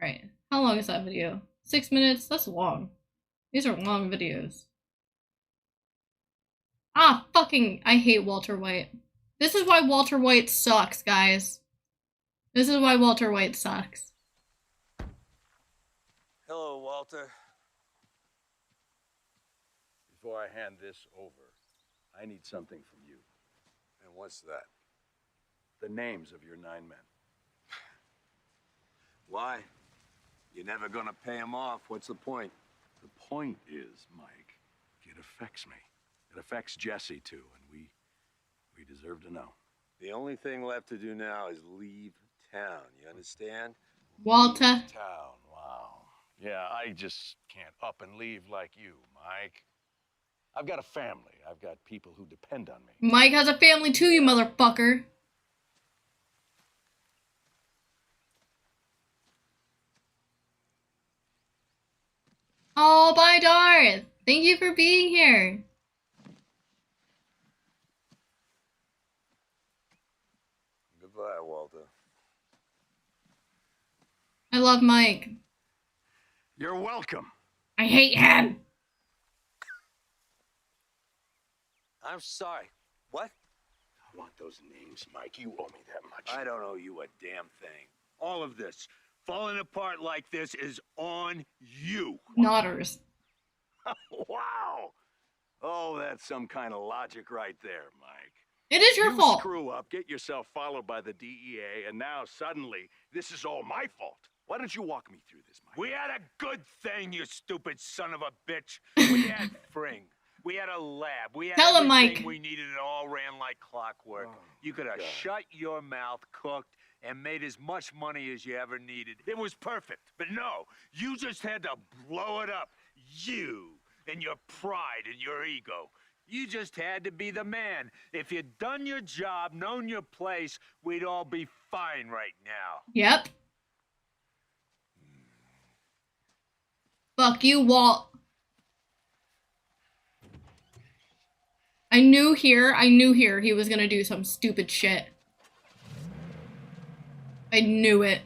Alright. How long is that video? 6 minutes? That's long. These are long videos. Ah, fucking, I hate Walter White. This is why Walter White sucks, guys. This is why Walter White sucks. Hello, Walter. Before I hand this over, I need something from you. And what's that? The names of your 9 men. Why? You're never gonna pay him off. What's the point? The point is, Mike, it affects me. It affects Jesse, too, and we deserve to know. The only thing left to do now is leave town. You understand? Walter. Town, wow. Yeah, I just can't up and leave like you, Mike. I've got a family. I've got people who depend on me. Mike has a family too, you motherfucker. Oh, bye, Darth. Thank you for being here. Goodbye, Walter. I love Mike. You're welcome. I hate him. I'm sorry. What? I want those names, Mike. You owe me that much. I don't owe you a damn thing. All of this, falling apart like this, is on you. Nodders. Wow. Oh, that's some kind of logic right there, Mike. It is your fault. You screw up, get yourself followed by the DEA, and now suddenly this is all my fault. Why don't you walk me through this, Mike? We had a good thing, you stupid son of a bitch. We had Fring. We had a lab. We had Tell him, everything Mike. we needed. It all ran like clockwork. You could have shut your mouth, cooked, and made as much money as you ever needed. It was perfect. But no, you just had to blow it up. You and your pride and your ego. You just had to be the man. If you'd done your job, known your place, we'd all be fine right now. Yep. Fuck you, Walt. I knew here he was gonna do some stupid shit. I knew it.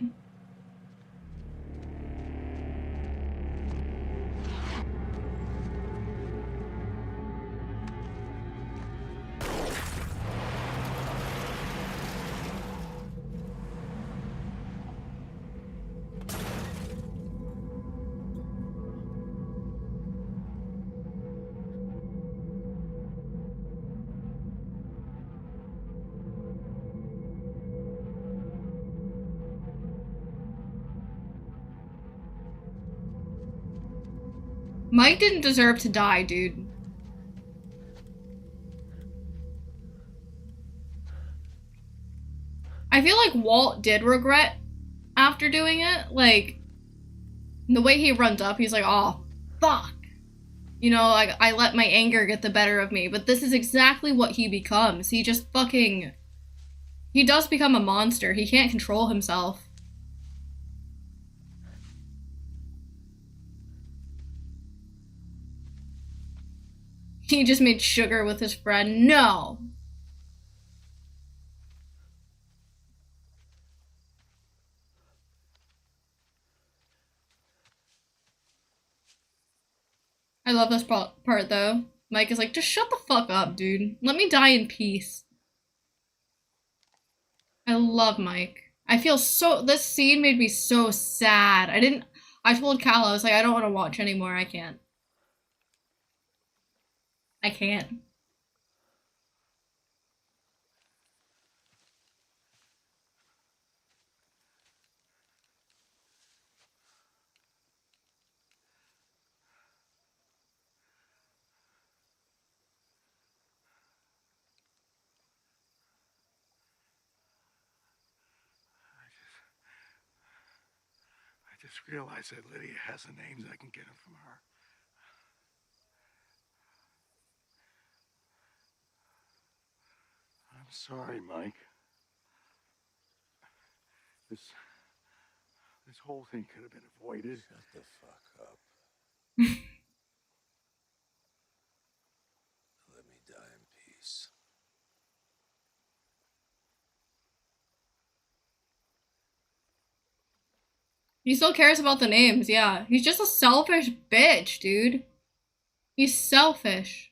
Mike didn't deserve to die, dude. I feel like Walt did regret after doing it. Like, the way he runs up, he's like, oh, fuck. You know, like, I let my anger get the better of me. But this is exactly what he becomes. He just fucking... He does become a monster. He can't control himself. He just made sugar with his friend. No. I love this part though. Mike is like, just shut the fuck up, dude. Let me die in peace. I love Mike. I feel so, this scene made me so sad. I told Cal, I was like, I don't want to watch anymore. I can't. I can't. I just realized that Lydia has the names. I can get them from her. I'm sorry, Mike. This whole thing could have been avoided. Shut the fuck up. Let me die in peace. He still cares about the names, yeah. He's just a selfish bitch, dude. He's selfish.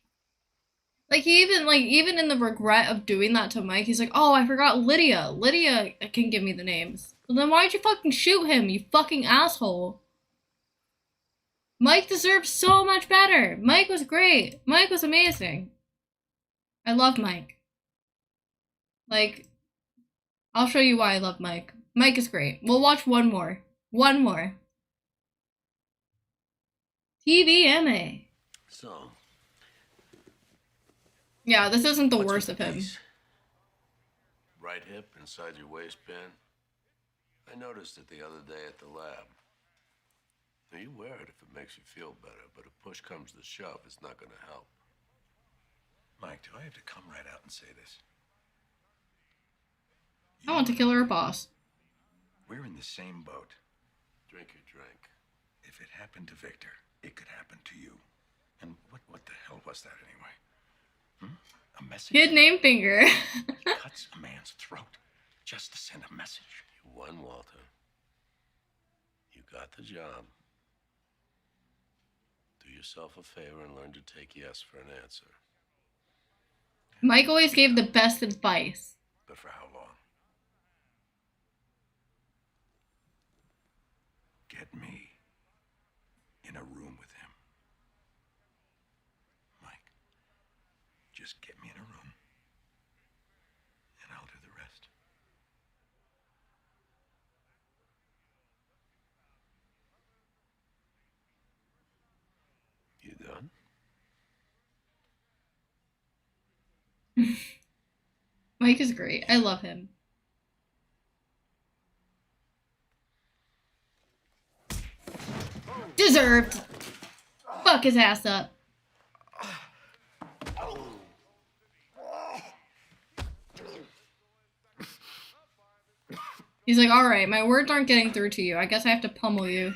Like, even in the regret of doing that to Mike, he's like, oh, I forgot Lydia. Lydia can give me the names. Well, then why'd you fucking shoot him, you fucking asshole? Mike deserves so much better. Mike was great. Mike was amazing. I love Mike. Like, I'll show you why I love Mike. Mike is great. We'll watch one more. One more. TVMA. So. Yeah, this isn't the worst of him. Piece? Right hip inside your waistband? I noticed it the other day at the lab. Now, you wear it if it makes you feel better, but if push comes to shove, it's not gonna help. Mike, do I have to come right out and say this? I want to kill her boss. We're in the same boat. Drink your drink. If it happened to Victor, it could happen to you. And what the hell was that anyway? A message? Kid named Finger. He cuts a man's throat just to send a message. You won, Walter. You got the job. Do yourself a favor and learn to take yes for an answer. Mike always gave the best advice. But for how long? Get me in a room with him. Mike, just get me in a room, and I'll do the rest. You done? Mike is great. I love him. Deserved. Fuck his ass up. He's like, alright, my words aren't getting through to you. I guess I have to pummel you.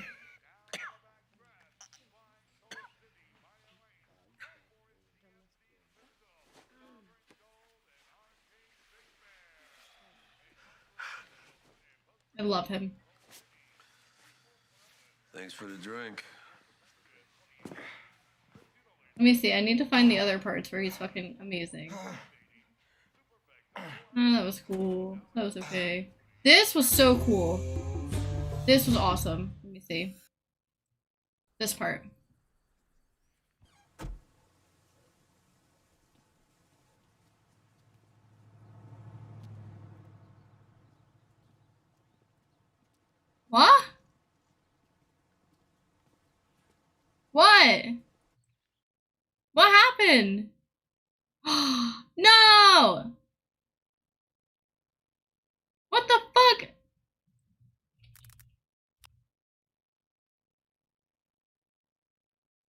I love him. Thanks for the drink. Let me see. I need to find the other parts where he's fucking amazing. Oh, that was cool. That was okay. This was so cool. This was awesome. Let me see. This part. What? What? What happened? No! What the fuck?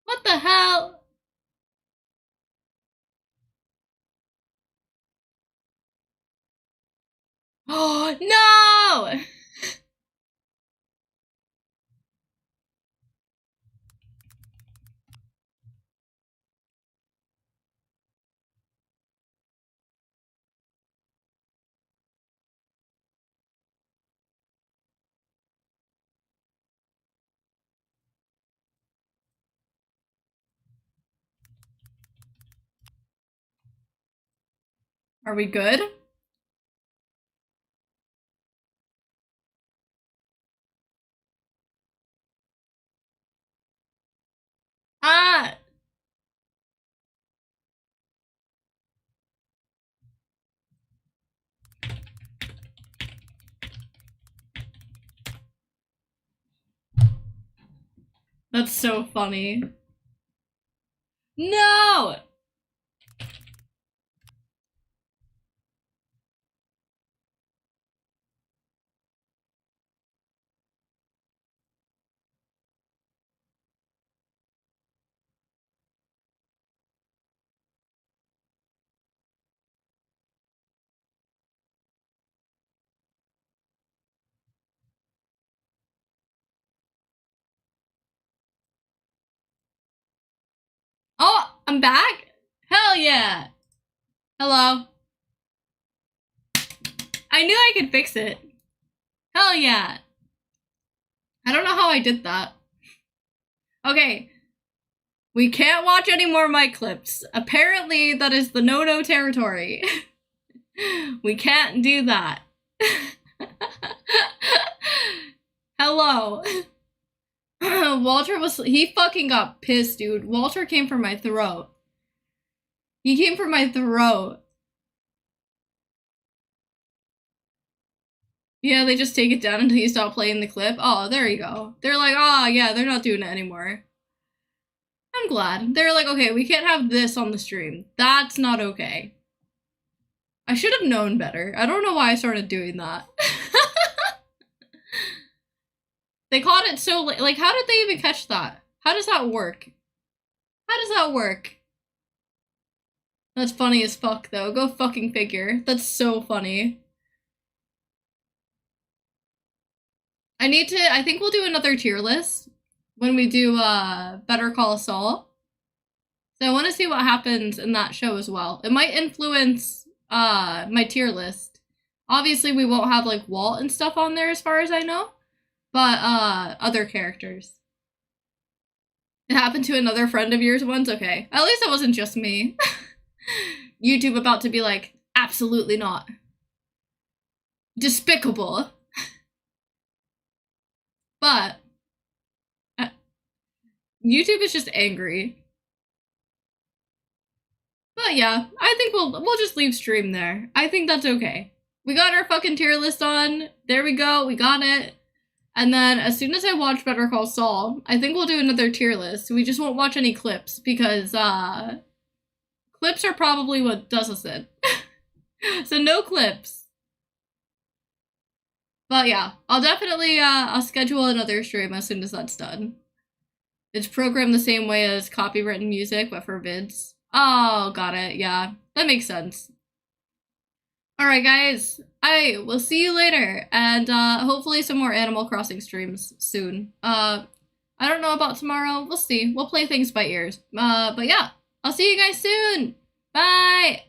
What the hell? Oh, no! Are we good? Ah! That's so funny. No! Oh, I'm back? Hell yeah! Hello. I knew I could fix it. Hell yeah. I don't know how I did that. Okay. We can't watch any more mic clips. Apparently, that is the no-no territory. We can't do that. Hello. Walter he fucking got pissed, dude. Walter came for my throat. He came for my throat. Yeah, they just take it down until you stop playing the clip. Oh, there you go. They're like, oh yeah, they're not doing it anymore. I'm glad. They're like, okay, we can't have this on the stream. That's not okay. I should have known better. I don't know why I started doing that. They caught it so late. Like, how did they even catch that? How does that work? How does that work? That's funny as fuck, though. Go fucking figure. That's so funny. I think we'll do another tier list when we do, Better Call Saul. So I want to see what happens in that show as well. It might influence, my tier list. Obviously, we won't have, like, Walt and stuff on there as far as I know. But, other characters. It happened to another friend of yours once? Okay. At least it wasn't just me. YouTube about to be like, absolutely not. Despicable. But YouTube is just angry. But yeah, I think we'll just leave stream there. I think that's okay. We got our fucking tier list on. There we go. We got it. And then as soon as I watch Better Call Saul, I think we'll do another tier list. We just won't watch any clips because clips are probably what does us in. So no clips. But yeah, I'll definitely, I'll schedule another stream as soon as that's done. It's programmed the same way as copywritten music, but for vids. Oh, got it, yeah. That makes sense. Alright guys, I will see you later, and hopefully some more Animal Crossing streams soon. I don't know about tomorrow, we'll see. We'll play things by ears. But yeah, I'll see you guys soon! Bye!